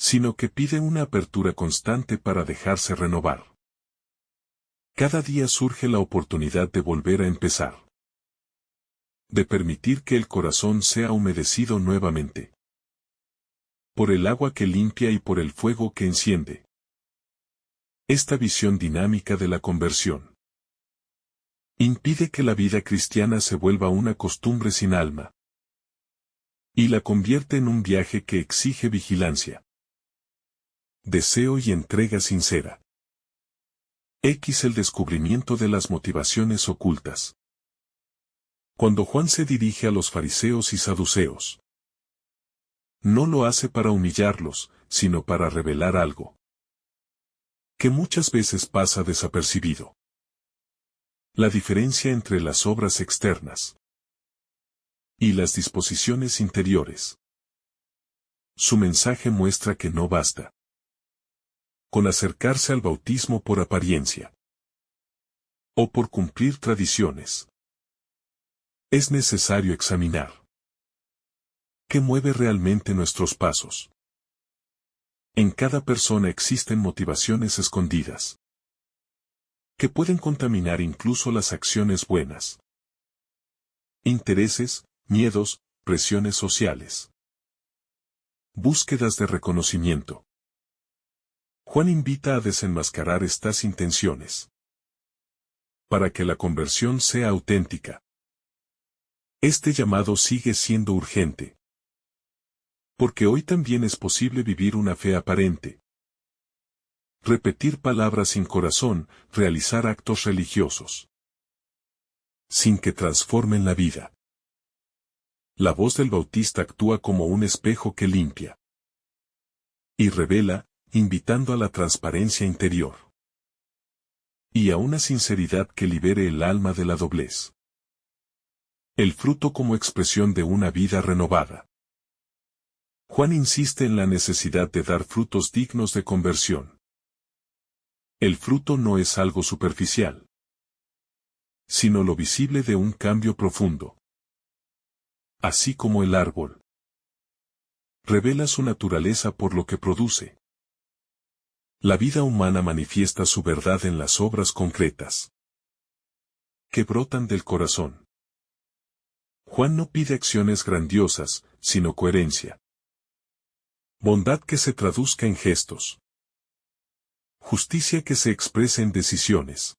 sino que pide una apertura constante para dejarse renovar. Cada día surge la oportunidad de volver a empezar, de permitir que el corazón sea humedecido nuevamente por el agua que limpia y por el fuego que enciende. Esta visión dinámica de la conversión impide que la vida cristiana se vuelva una costumbre sin alma, y la convierte en un viaje que exige vigilancia, deseo y entrega sincera. El descubrimiento de las motivaciones ocultas. Cuando Juan se dirige a los fariseos y saduceos, no lo hace para humillarlos, sino para revelar algo que muchas veces pasa desapercibido. La diferencia entre las obras externas y las disposiciones interiores. Su mensaje muestra que no basta con acercarse al bautismo por apariencia o por cumplir tradiciones. Es necesario examinar qué mueve realmente nuestros pasos. En cada persona existen motivaciones escondidas que pueden contaminar incluso las acciones buenas. Intereses, miedos, presiones sociales. Búsquedas de reconocimiento. Juan invita a desenmascarar estas intenciones para que la conversión sea auténtica. Este llamado sigue siendo urgente, porque hoy también es posible vivir una fe aparente, repetir palabras sin corazón, realizar actos religiosos, sin que transformen la vida. La voz del Bautista actúa como un espejo que limpia y revela, invitando a la transparencia interior y a una sinceridad que libere el alma de la doblez. El fruto como expresión de una vida renovada. Juan insiste en la necesidad de dar frutos dignos de conversión. El fruto no es algo superficial, sino lo visible de un cambio profundo. Así como el árbol revela su naturaleza por lo que produce. La vida humana manifiesta su verdad en las obras concretas que brotan del corazón. Juan no pide acciones grandiosas, sino coherencia. Bondad que se traduzca en gestos. Justicia que se exprese en decisiones.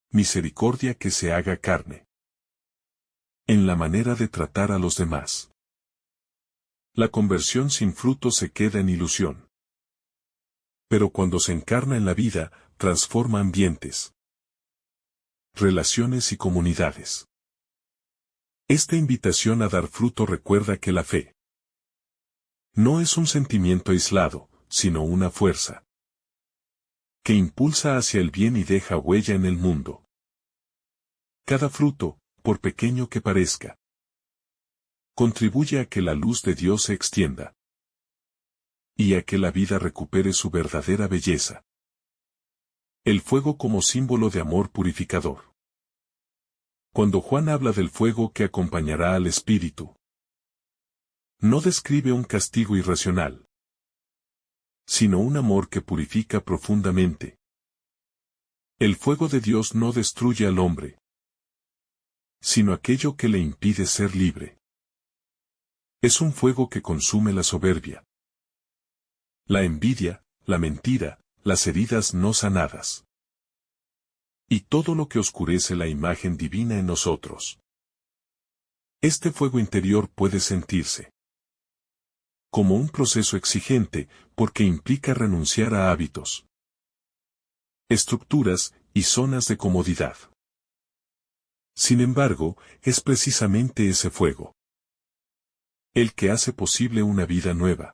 Misericordia que se haga carne en la manera de tratar a los demás. La conversión sin fruto se queda en ilusión. Pero cuando se encarna en la vida, transforma ambientes, relaciones y comunidades. Esta invitación a dar fruto recuerda que la fe no es un sentimiento aislado, sino una fuerza que impulsa hacia el bien y deja huella en el mundo. Cada fruto, por pequeño que parezca, contribuye a que la luz de Dios se extienda y a que la vida recupere su verdadera belleza. El fuego como símbolo de amor purificador. Cuando Juan habla del fuego que acompañará al Espíritu, no describe un castigo irracional, sino un amor que purifica profundamente. El fuego de Dios no destruye al hombre, sino aquello que le impide ser libre. Es un fuego que consume la soberbia, la envidia, la mentira, las heridas no sanadas. Y todo lo que oscurece la imagen divina en nosotros. Este fuego interior puede sentirse como un proceso exigente, porque implica renunciar a hábitos, estructuras y zonas de comodidad. Sin embargo, es precisamente ese fuego el que hace posible una vida nueva.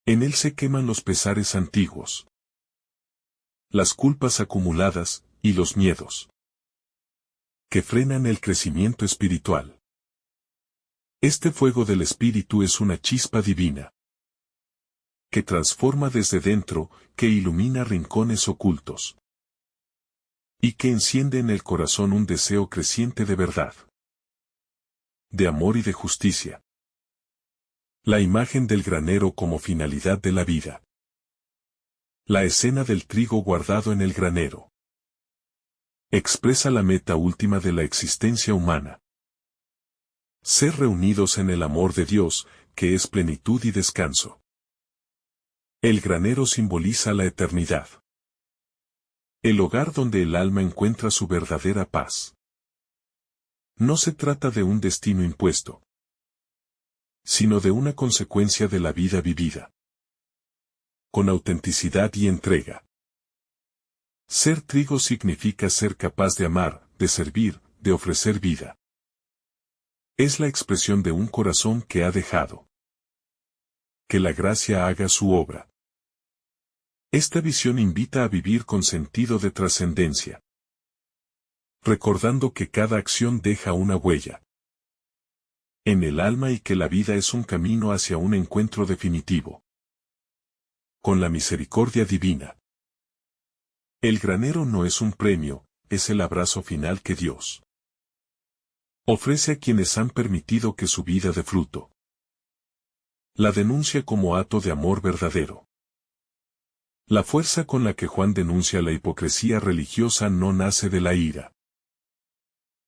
En él se queman los pesares antiguos, las culpas acumuladas y los miedos que frenan el crecimiento espiritual. Este fuego del espíritu es una chispa divina que transforma desde dentro, que ilumina rincones ocultos y que enciende en el corazón un deseo creciente de verdad, de amor y de justicia. La imagen del granero como finalidad de la vida. La escena del trigo guardado en el granero expresa la meta última de la existencia humana. Ser reunidos en el amor de Dios, que es plenitud y descanso. El granero simboliza la eternidad. El hogar donde el alma encuentra su verdadera paz. No se trata de un destino impuesto, sino de una consecuencia de la vida vivida, con autenticidad y entrega. Ser trigo significa ser capaz de amar, de servir, de ofrecer vida. Es la expresión de un corazón que ha dejado que la gracia haga su obra. Esta visión invita a vivir con sentido de trascendencia, recordando que cada acción deja una huella en el alma y que la vida es un camino hacia un encuentro definitivo con la misericordia divina. El granero no es un premio, es el abrazo final que Dios ofrece a quienes han permitido que su vida dé fruto. La denuncia como acto de amor verdadero. La fuerza con la que Juan denuncia la hipocresía religiosa no nace de la ira,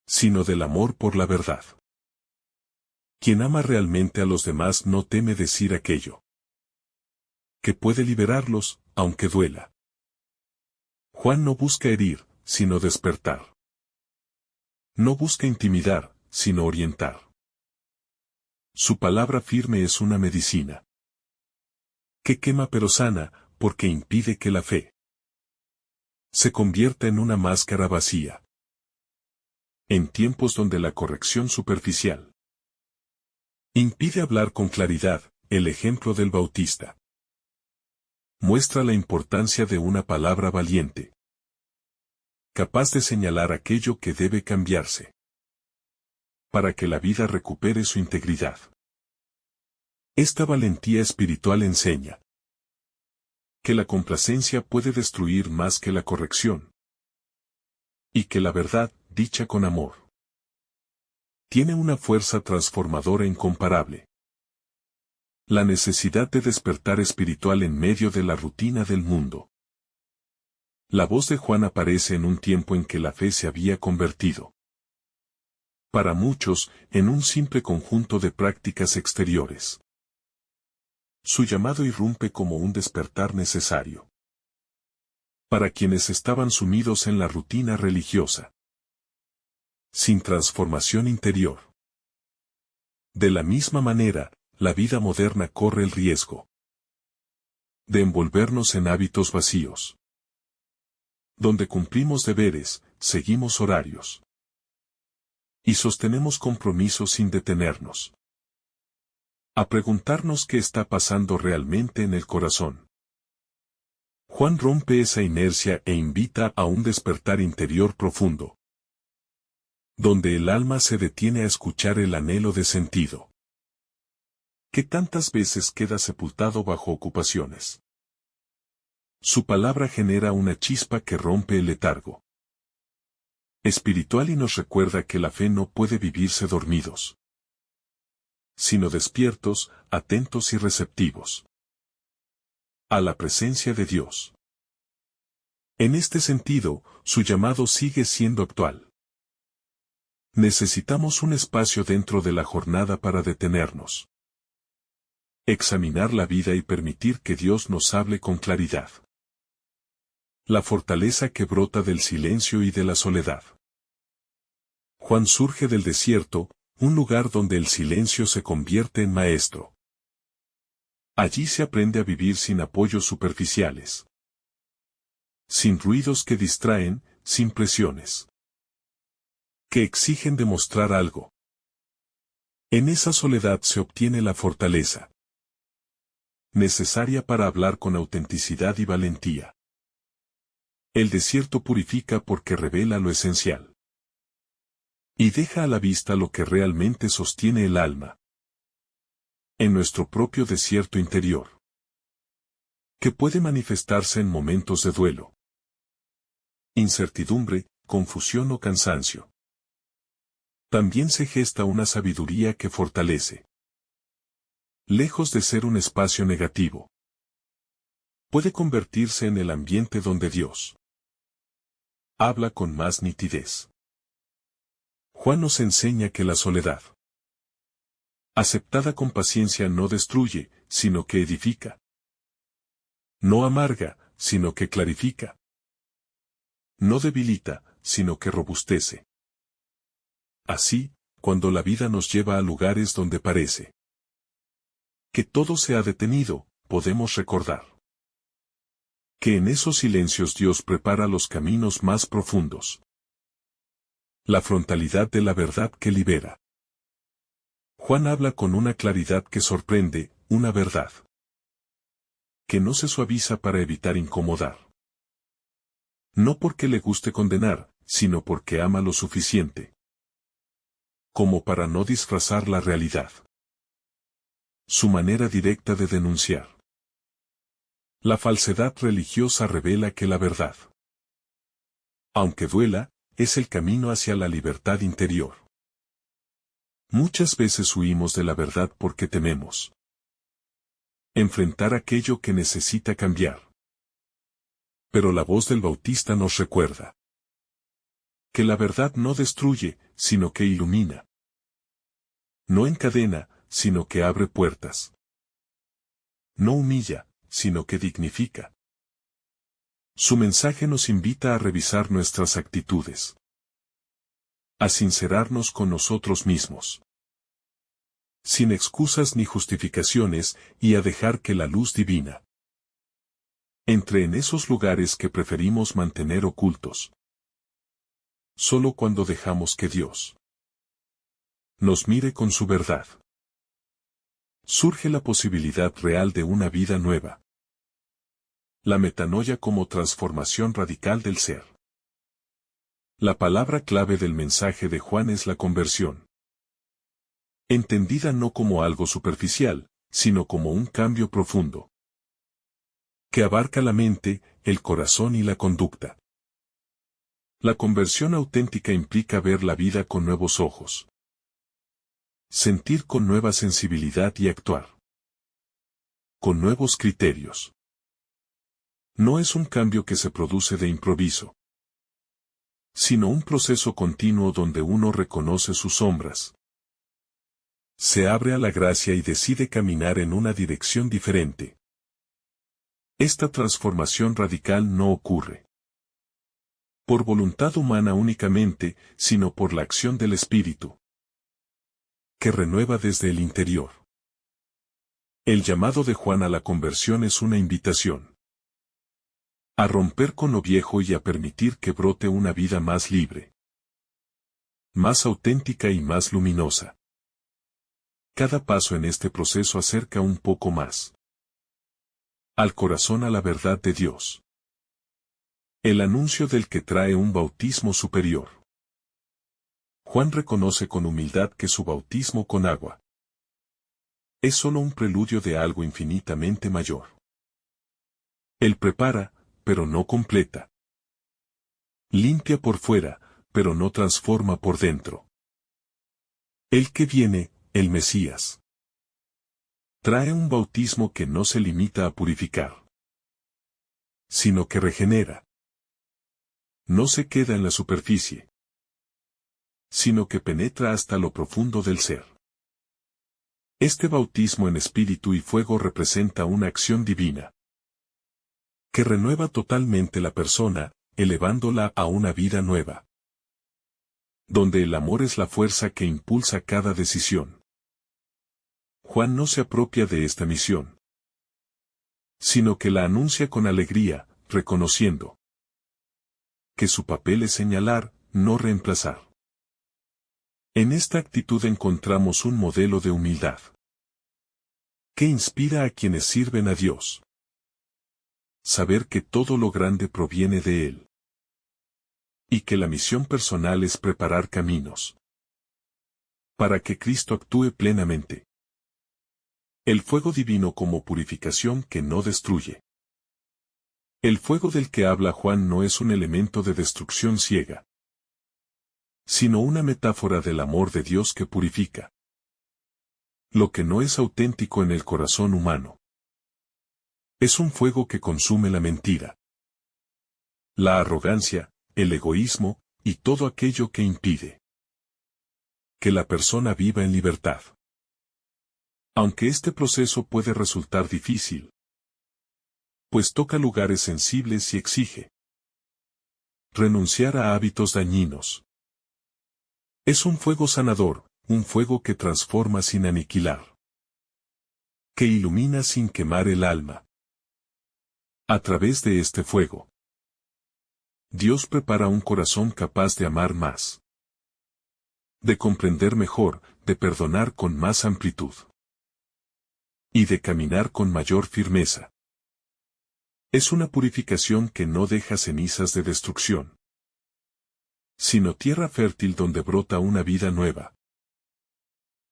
sino del amor por la verdad. Quien ama realmente a los demás no teme decir aquello que puede liberarlos, aunque duela. Juan no busca herir, sino despertar. No busca intimidar, sino orientar. Su palabra firme es una medicina que quema pero sana, porque impide que la fe se convierta en una máscara vacía. En tiempos donde la corrección superficial impide hablar con claridad, el ejemplo del Bautista muestra la importancia de una palabra valiente, capaz de señalar aquello que debe cambiarse, para que la vida recupere su integridad. Esta valentía espiritual enseña que la complacencia puede destruir más que la corrección, y que la verdad, dicha con amor, tiene una fuerza transformadora incomparable. La necesidad de despertar espiritual en medio de la rutina del mundo. La voz de Juan aparece en un tiempo en que la fe se había convertido, para muchos, en un simple conjunto de prácticas exteriores. Su llamado irrumpe como un despertar necesario para quienes estaban sumidos en la rutina religiosa, sin transformación interior. De la misma manera, la vida moderna corre el riesgo de envolvernos en hábitos vacíos, donde cumplimos deberes, seguimos horarios y sostenemos compromisos sin detenernos a preguntarnos qué está pasando realmente en el corazón. Juan rompe esa inercia e invita a un despertar interior profundo, donde el alma se detiene a escuchar el anhelo de sentido, que tantas veces queda sepultado bajo ocupaciones. Su palabra genera una chispa que rompe el letargo espiritual y nos recuerda que la fe no puede vivirse dormidos, sino despiertos, atentos y receptivos a la presencia de Dios. En este sentido, su llamado sigue siendo actual. Necesitamos un espacio dentro de la jornada para detenernos. Examinar la vida y permitir que Dios nos hable con claridad. La fortaleza que brota del silencio y de la soledad. Juan surge del desierto, un lugar donde el silencio se convierte en maestro. Allí se aprende a vivir sin apoyos superficiales. Sin ruidos que distraen, sin presiones que exigen demostrar algo. En esa soledad se obtiene la fortaleza necesaria para hablar con autenticidad y valentía. El desierto purifica porque revela lo esencial. Y deja a la vista lo que realmente sostiene el alma. En nuestro propio desierto interior. Que puede manifestarse en momentos de duelo, incertidumbre, confusión o cansancio. También se gesta una sabiduría que fortalece. Lejos de ser un espacio negativo, puede convertirse en el ambiente donde Dios habla con más nitidez. Juan nos enseña que la soledad, aceptada con paciencia, no destruye, sino que edifica. No amarga, sino que clarifica. No debilita, sino que robustece. Así, cuando la vida nos lleva a lugares donde parece que todo se ha detenido, podemos recordar que en esos silencios Dios prepara los caminos más profundos. La frontalidad de la verdad que libera. Juan habla con una claridad que sorprende, una verdad que no se suaviza para evitar incomodar. No porque le guste condenar, sino porque ama lo suficiente como para no disfrazar la realidad. Su manera directa de denunciar la falsedad religiosa revela que la verdad, aunque duela, es el camino hacia la libertad interior. Muchas veces huimos de la verdad porque tememos enfrentar aquello que necesita cambiar. Pero la voz del Bautista nos recuerda que la verdad no destruye, sino que ilumina. No encadena, sino que abre puertas. No humilla, sino que dignifica. Su mensaje nos invita a revisar nuestras actitudes, a sincerarnos con nosotros mismos, sin excusas ni justificaciones, y a dejar que la luz divina entre en esos lugares que preferimos mantener ocultos. Solo cuando dejamos que Dios nos mire con su verdad, surge la posibilidad real de una vida nueva. La metanoia como transformación radical del ser. La palabra clave del mensaje de Juan es la conversión. Entendida no como algo superficial, sino como un cambio profundo, que abarca la mente, el corazón y la conducta. La conversión auténtica implica ver la vida con nuevos ojos, sentir con nueva sensibilidad y actuar con nuevos criterios. No es un cambio que se produce de improviso, sino un proceso continuo donde uno reconoce sus sombras, se abre a la gracia y decide caminar en una dirección diferente. Esta transformación radical no ocurre por voluntad humana únicamente, sino por la acción del Espíritu, que renueva desde el interior. El llamado de Juan a la conversión es una invitación a romper con lo viejo y a permitir que brote una vida más libre, más auténtica y más luminosa. Cada paso en este proceso acerca un poco más al corazón, a la verdad de Dios. El anuncio del que trae un bautismo superior. Juan reconoce con humildad que su bautismo con agua es solo un preludio de algo infinitamente mayor. Él prepara, pero no completa. Limpia por fuera, pero no transforma por dentro. El que viene, el Mesías, trae un bautismo que no se limita a purificar, sino que regenera. No se queda en la superficie, sino que penetra hasta lo profundo del ser. Este bautismo en espíritu y fuego representa una acción divina que renueva totalmente la persona, elevándola a una vida nueva, donde el amor es la fuerza que impulsa cada decisión. Juan no se apropia de esta misión, sino que la anuncia con alegría, reconociendo que su papel es señalar, no reemplazar. En esta actitud encontramos un modelo de humildad que inspira a quienes sirven a Dios. Saber que todo lo grande proviene de Él, y que la misión personal es preparar caminos para que Cristo actúe plenamente. El fuego divino como purificación que no destruye. El fuego del que habla Juan no es un elemento de destrucción ciega, sino una metáfora del amor de Dios que purifica lo que no es auténtico en el corazón humano. Es un fuego que consume la mentira, la arrogancia, el egoísmo, y todo aquello que impide que la persona viva en libertad. Aunque este proceso puede resultar difícil, pues toca lugares sensibles y exige renunciar a hábitos dañinos. Es un fuego sanador, un fuego que transforma sin aniquilar, que ilumina sin quemar el alma. A través de este fuego, Dios prepara un corazón capaz de amar más, de comprender mejor, de perdonar con más amplitud y de caminar con mayor firmeza. Es una purificación que no deja cenizas de destrucción, sino tierra fértil donde brota una vida nueva.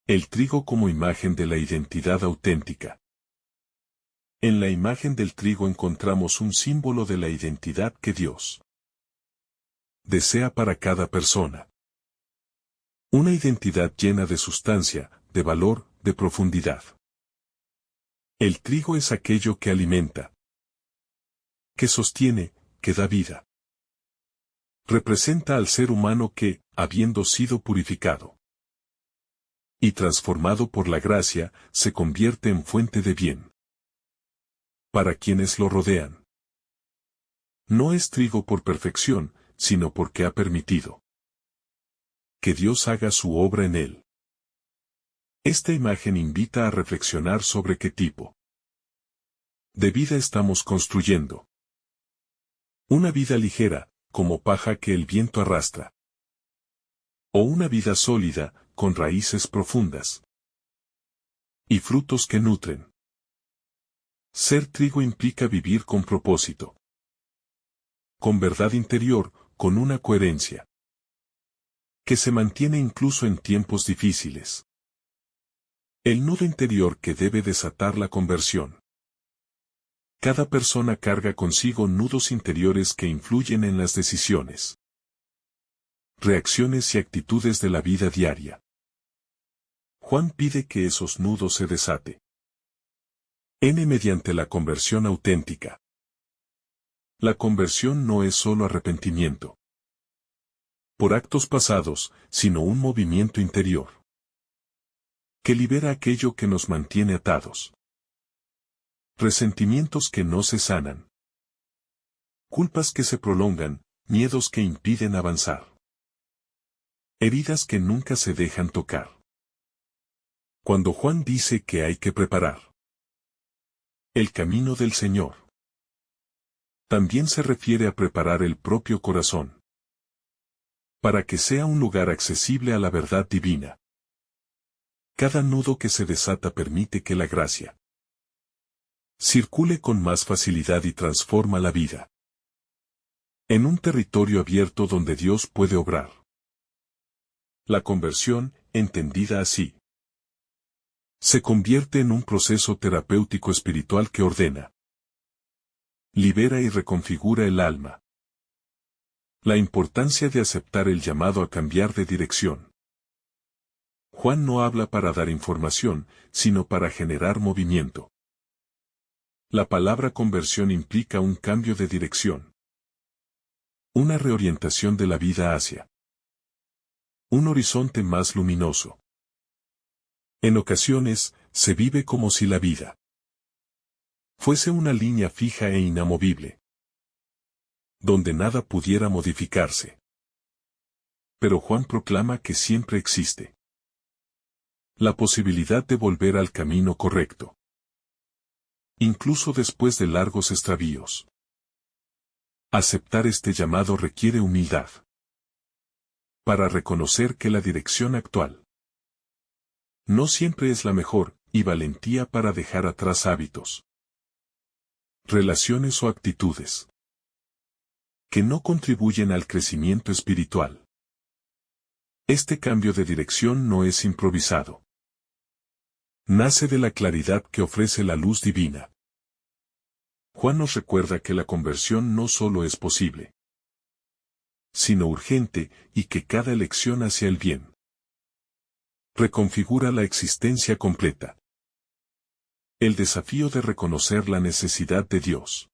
El trigo como imagen de la identidad auténtica. En la imagen del trigo encontramos un símbolo de la identidad que Dios desea para cada persona. Una identidad llena de sustancia, de valor, de profundidad. El trigo es aquello que alimenta, que sostiene, que da vida. Representa al ser humano que, habiendo sido purificado y transformado por la gracia, se convierte en fuente de bien para quienes lo rodean. No es trigo por perfección, sino porque ha permitido que Dios haga su obra en él. Esta imagen invita a reflexionar sobre qué tipo de vida estamos construyendo. Una vida ligera, como paja que el viento arrastra. O una vida sólida, con raíces profundas y frutos que nutren. Ser trigo implica vivir con propósito, con verdad interior, con una coherencia que se mantiene incluso en tiempos difíciles. El nudo interior que debe desatar la conversión. Cada persona carga consigo nudos interiores que influyen en las decisiones, reacciones y actitudes de la vida diaria. Juan pide que esos nudos se desate. Mediante la conversión auténtica. La conversión no es solo arrepentimiento por actos pasados, sino un movimiento interior que libera aquello que nos mantiene atados. Resentimientos que no se sanan. Culpas que se prolongan, miedos que impiden avanzar. Heridas que nunca se dejan tocar. Cuando Juan dice que hay que preparar el camino del Señor, también se refiere a preparar el propio corazón, para que sea un lugar accesible a la verdad divina. Cada nudo que se desata permite que la gracia circule con más facilidad y transforma la vida en un territorio abierto donde Dios puede obrar. La conversión, entendida así, se convierte en un proceso terapéutico espiritual que ordena, libera y reconfigura el alma. La importancia de aceptar el llamado a cambiar de dirección. Juan no habla para dar información, sino para generar movimiento. La palabra conversión implica un cambio de dirección. Una reorientación de la vida hacia Un horizonte más luminoso. En ocasiones, se vive como si la vida fuese una línea fija e inamovible, donde nada pudiera modificarse. Pero Juan proclama que siempre existe la posibilidad de volver al camino correcto, incluso después de largos extravíos. Aceptar este llamado requiere humildad para reconocer que la dirección actual no siempre es la mejor, y valentía para dejar atrás hábitos, relaciones o actitudes que no contribuyen al crecimiento espiritual. Este cambio de dirección no es improvisado. Nace de la claridad que ofrece la luz divina. Juan nos recuerda que la conversión no solo es posible, sino urgente, y que cada elección hacia el bien reconfigura la existencia completa. El desafío de reconocer la necesidad de Dios.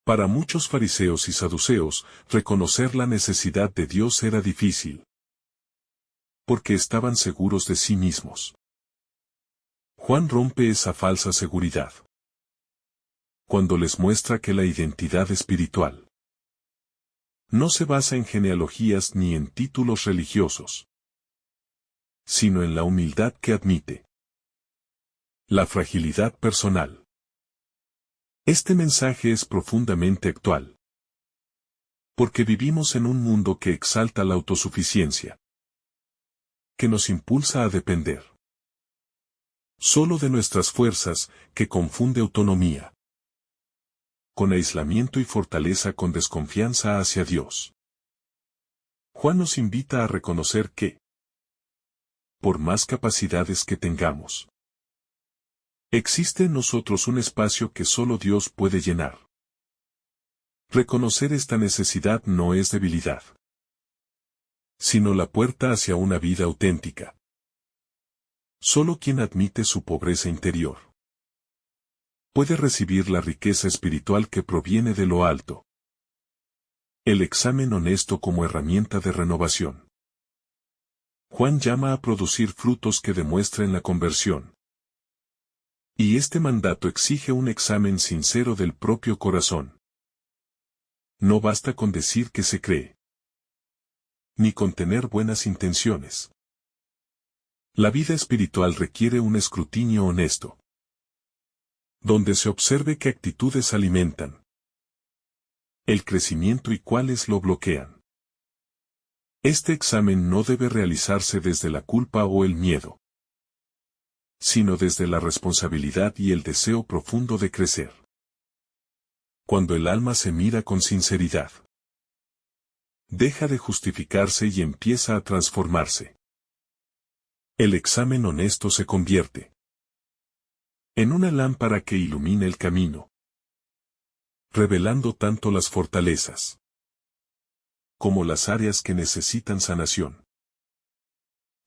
Para muchos fariseos y saduceos, reconocer la necesidad de Dios era difícil, porque estaban seguros de sí mismos. Juan rompe esa falsa seguridad cuando les muestra que la identidad espiritual no se basa en genealogías ni en títulos religiosos, sino en la humildad que admite la fragilidad personal. Este mensaje es profundamente actual, porque vivimos en un mundo que exalta la autosuficiencia, que nos impulsa a depender solo de nuestras fuerzas, que confunde autonomía con aislamiento y fortaleza con desconfianza hacia Dios. Juan nos invita a reconocer que, por más capacidades que tengamos, existe en nosotros un espacio que solo Dios puede llenar. Reconocer esta necesidad no es debilidad, sino la puerta hacia una vida auténtica. Solo quien admite su pobreza interior puede recibir la riqueza espiritual que proviene de lo alto. El examen honesto como herramienta de renovación. Juan llama a producir frutos que demuestren la conversión. Y este mandato exige un examen sincero del propio corazón. No basta con decir que se cree, ni con tener buenas intenciones. La vida espiritual requiere un escrutinio honesto, donde se observe qué actitudes alimentan el crecimiento y cuáles lo bloquean. Este examen no debe realizarse desde la culpa o el miedo, sino desde la responsabilidad y el deseo profundo de crecer. Cuando el alma se mira con sinceridad, deja de justificarse y empieza a transformarse. El examen honesto se convierte en una lámpara que ilumina el camino, revelando tanto las fortalezas como las áreas que necesitan sanación.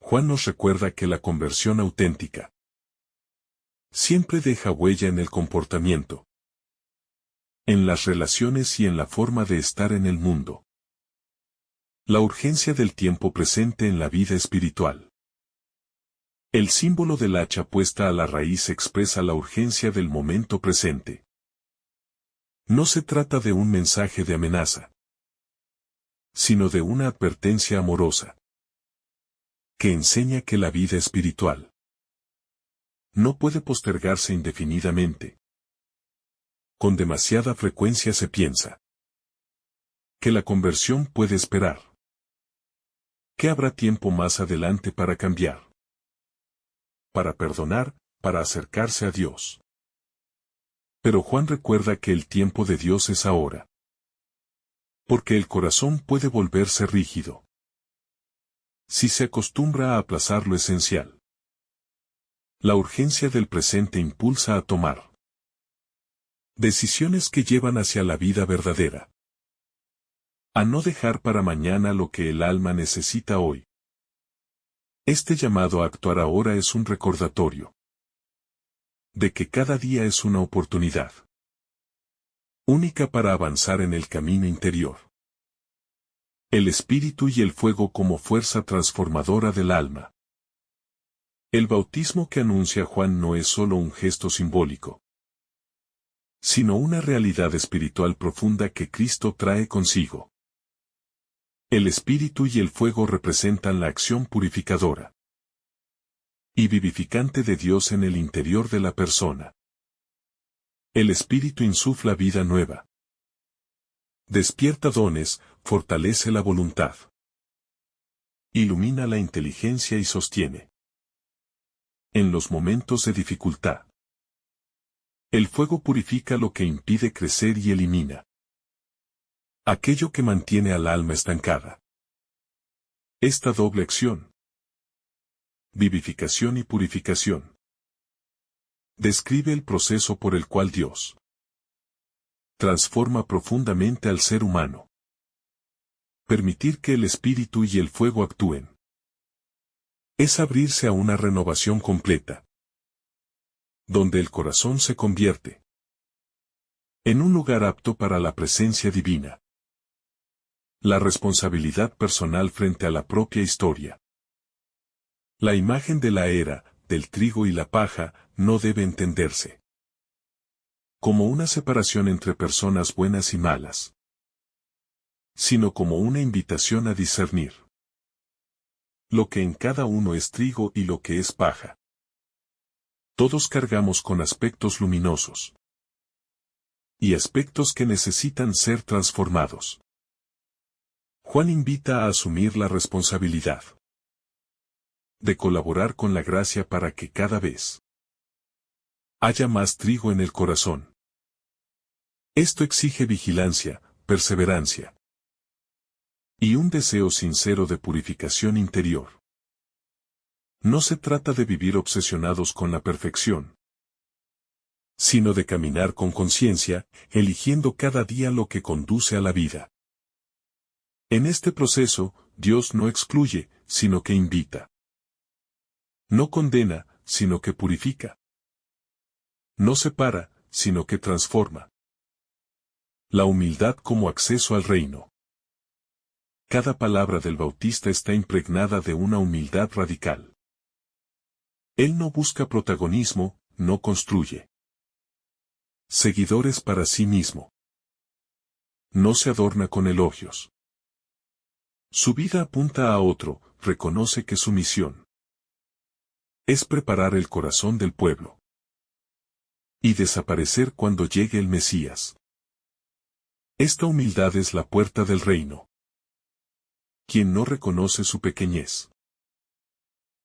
Juan nos recuerda que la conversión auténtica siempre deja huella en el comportamiento, en las relaciones y en la forma de estar en el mundo. La urgencia del tiempo presente en la vida espiritual. El símbolo del hacha puesta a la raíz expresa la urgencia del momento presente. No se trata de un mensaje de amenaza, sino de una advertencia amorosa, que enseña que la vida espiritual no puede postergarse indefinidamente. Con demasiada frecuencia se piensa que la conversión puede esperar, que habrá tiempo más adelante para cambiar, para perdonar, para acercarse a Dios. Pero Juan recuerda que el tiempo de Dios es ahora, porque el corazón puede volverse rígido si se acostumbra a aplazar lo esencial. La urgencia del presente impulsa a tomar decisiones que llevan hacia la vida verdadera, a no dejar para mañana lo que el alma necesita hoy. Este llamado a actuar ahora es un recordatorio de que cada día es una oportunidad única para avanzar en el camino interior. El espíritu y el fuego como fuerza transformadora del alma. El bautismo que anuncia Juan no es solo un gesto simbólico, sino una realidad espiritual profunda que Cristo trae consigo. El espíritu y el fuego representan la acción purificadora y vivificante de Dios en el interior de la persona. El espíritu insufla vida nueva, despierta dones, fortalece la voluntad, ilumina la inteligencia y sostiene en los momentos de dificultad. El fuego purifica lo que impide crecer y elimina aquello que mantiene al alma estancada. Esta doble acción, vivificación y purificación, describe el proceso por el cual Dios transforma profundamente al ser humano. Permitir que el espíritu y el fuego actúen es abrirse a una renovación completa, donde el corazón se convierte en un lugar apto para la presencia divina. La responsabilidad personal frente a la propia historia. La imagen de la era, del trigo y la paja, no debe entenderse como una separación entre personas buenas y malas, sino como una invitación a discernir lo que en cada uno es trigo y lo que es paja. Todos cargamos con aspectos luminosos y aspectos que necesitan ser transformados. Juan invita a asumir la responsabilidad de colaborar con la gracia para que cada vez haya más trigo en el corazón. Esto exige vigilancia, perseverancia y un deseo sincero de purificación interior. No se trata de vivir obsesionados con la perfección, sino de caminar con conciencia, eligiendo cada día lo que conduce a la vida. En este proceso, Dios no excluye, sino que invita. No condena, sino que purifica. No separa, sino que transforma. La humildad como acceso al reino. Cada palabra del Bautista está impregnada de una humildad radical. Él no busca protagonismo, no construye seguidores para sí mismo. No se adorna con elogios. Su vida apunta a otro, reconoce que su misión es preparar el corazón del pueblo y desaparecer cuando llegue el Mesías. Esta humildad es la puerta del reino. Quien no reconoce su pequeñez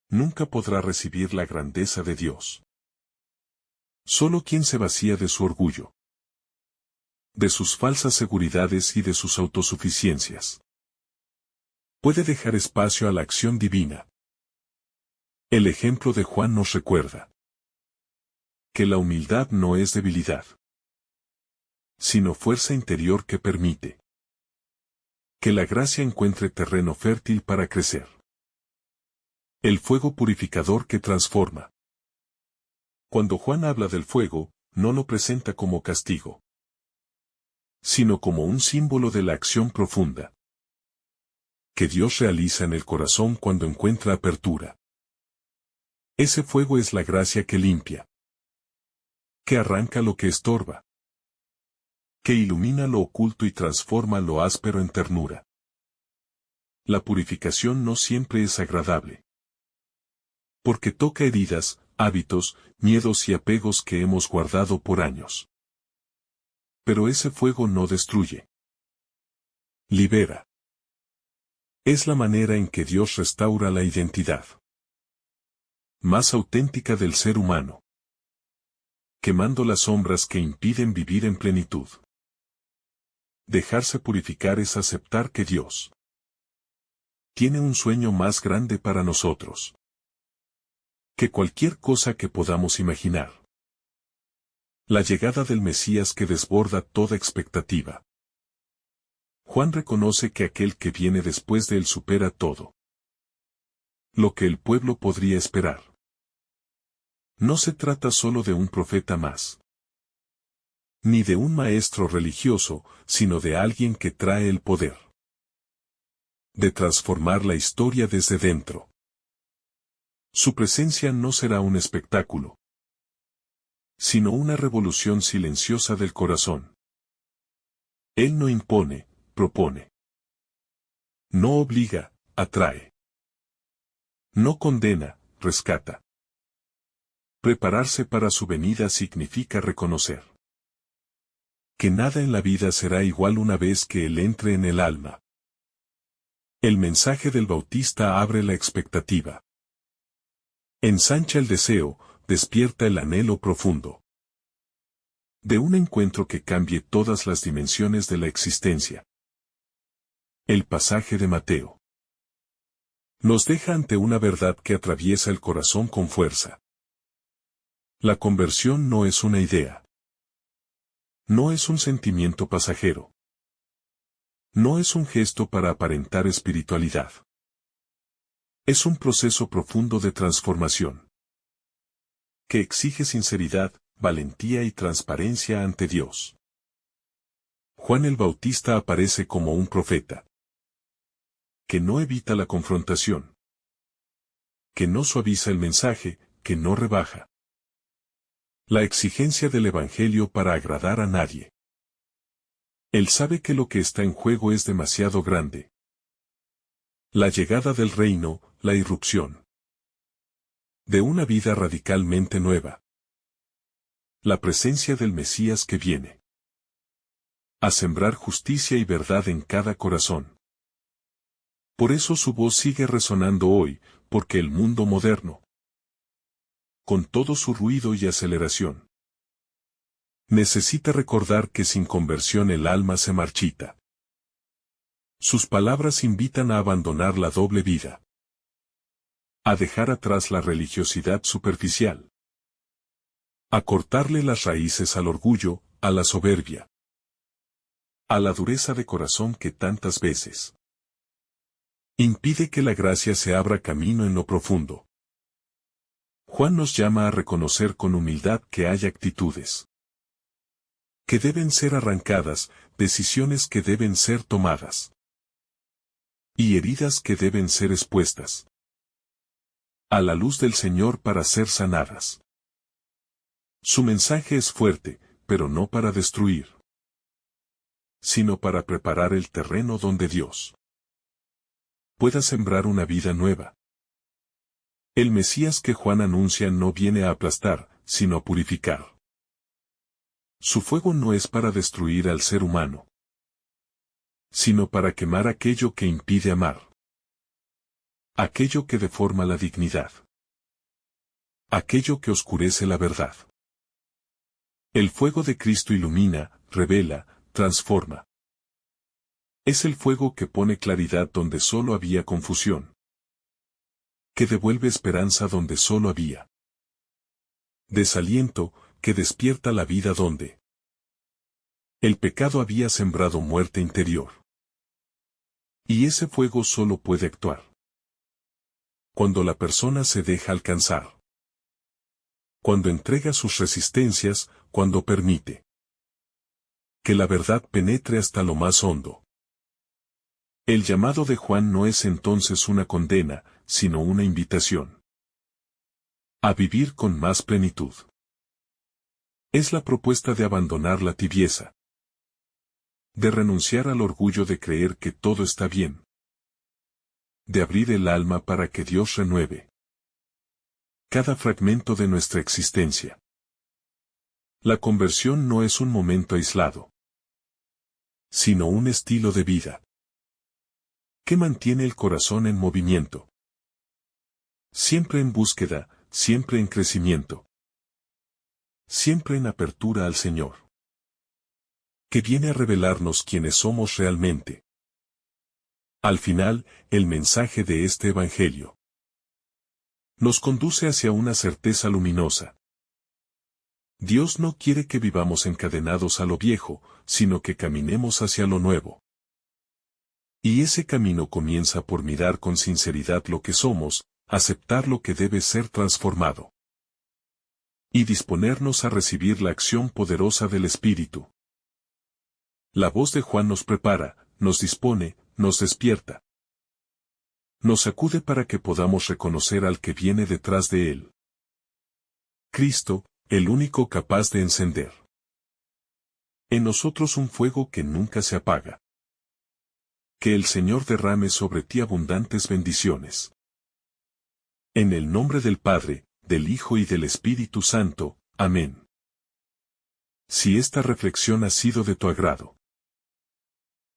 nunca podrá recibir la grandeza de Dios. Solo quien se vacía de su orgullo, de sus falsas seguridades y de sus autosuficiencias, puede dejar espacio a la acción divina. El ejemplo de Juan nos recuerda que la humildad no es debilidad, sino fuerza interior que permite que la gracia encuentre terreno fértil para crecer. El fuego purificador que transforma. Cuando Juan habla del fuego, no lo presenta como castigo, sino como un símbolo de la acción profunda que Dios realiza en el corazón cuando encuentra apertura. Ese fuego es la gracia que limpia, que arranca lo que estorba, que ilumina lo oculto y transforma lo áspero en ternura. La purificación no siempre es agradable, porque toca heridas, hábitos, miedos y apegos que hemos guardado por años. Pero ese fuego no destruye. Libera. Es la manera en que Dios restaura la identidad más auténtica del ser humano, quemando las sombras que impiden vivir en plenitud. Dejarse purificar es aceptar que Dios tiene un sueño más grande para nosotros que cualquier cosa que podamos imaginar. La llegada del Mesías que desborda toda expectativa. Juan reconoce que aquel que viene después de él supera todo lo que el pueblo podría esperar. No se trata solo de un profeta más, ni de un maestro religioso, sino de alguien que trae el poder de transformar la historia desde dentro. Su presencia no será un espectáculo, sino una revolución silenciosa del corazón. Él no impone, propone. No obliga, atrae. No condena, rescata. Prepararse para su venida significa reconocer que nada en la vida será igual una vez que Él entre en el alma. El mensaje del Bautista abre la expectativa. Ensancha el deseo, despierta el anhelo profundo de un encuentro que cambie todas las dimensiones de la existencia. El pasaje de Mateo nos deja ante una verdad que atraviesa el corazón con fuerza. La conversión no es una idea. No es un sentimiento pasajero. No es un gesto para aparentar espiritualidad. Es un proceso profundo de transformación que exige sinceridad, valentía y transparencia ante Dios. Juan el Bautista aparece como un profeta que no evita la confrontación, que no suaviza el mensaje, que no rebaja la exigencia del Evangelio para agradar a nadie. Él sabe que lo que está en juego es demasiado grande. La llegada del reino, la irrupción de una vida radicalmente nueva. La presencia del Mesías que viene a sembrar justicia y verdad en cada corazón. Por eso su voz sigue resonando hoy, porque el mundo moderno, con todo su ruido y aceleración, necesita recordar que sin conversión el alma se marchita. Sus palabras invitan a abandonar la doble vida, a dejar atrás la religiosidad superficial, a cortarle las raíces al orgullo, a la soberbia, a la dureza de corazón que tantas veces impide que la gracia se abra camino en lo profundo. Juan nos llama a reconocer con humildad que hay actitudes que deben ser arrancadas, decisiones que deben ser tomadas y heridas que deben ser expuestas a la luz del Señor para ser sanadas. Su mensaje es fuerte, pero no para destruir, sino para preparar el terreno donde Dios pueda sembrar una vida nueva. El Mesías que Juan anuncia no viene a aplastar, sino a purificar. Su fuego no es para destruir al ser humano, sino para quemar aquello que impide amar, aquello que deforma la dignidad, aquello que oscurece la verdad. El fuego de Cristo ilumina, revela, transforma. Es el fuego que pone claridad donde solo había confusión, que devuelve esperanza donde solo había desaliento, que despierta la vida donde el pecado había sembrado muerte interior. Y ese fuego solo puede actuar cuando la persona se deja alcanzar, cuando entrega sus resistencias, cuando permite que la verdad penetre hasta lo más hondo. El llamado de Juan no es entonces una condena, sino una invitación a vivir con más plenitud. Es la propuesta de abandonar la tibieza, de renunciar al orgullo de creer que todo está bien, de abrir el alma para que Dios renueve cada fragmento de nuestra existencia. La conversión no es un momento aislado, sino un estilo de vida que mantiene el corazón en movimiento, siempre en búsqueda, siempre en crecimiento, siempre en apertura al Señor, que viene a revelarnos quiénes somos realmente. Al final, el mensaje de este Evangelio nos conduce hacia una certeza luminosa. Dios no quiere que vivamos encadenados a lo viejo, sino que caminemos hacia lo nuevo. Y ese camino comienza por mirar con sinceridad lo que somos, aceptar lo que debe ser transformado y disponernos a recibir la acción poderosa del Espíritu. La voz de Juan nos prepara, nos dispone, nos despierta. Nos sacude para que podamos reconocer al que viene detrás de él. Cristo, el único capaz de encender en nosotros un fuego que nunca se apaga. Que el Señor derrame sobre ti abundantes bendiciones. En el nombre del Padre, del Hijo y del Espíritu Santo. Amén. Si esta reflexión ha sido de tu agrado,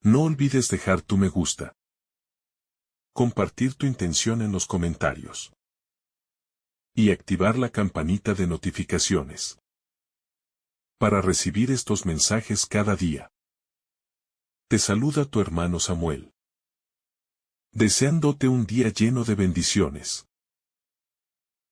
no olvides dejar tu me gusta, compartir tu intención en los comentarios y activar la campanita de notificaciones para recibir estos mensajes cada día. Te saluda tu hermano Samuel, deseándote un día lleno de bendiciones.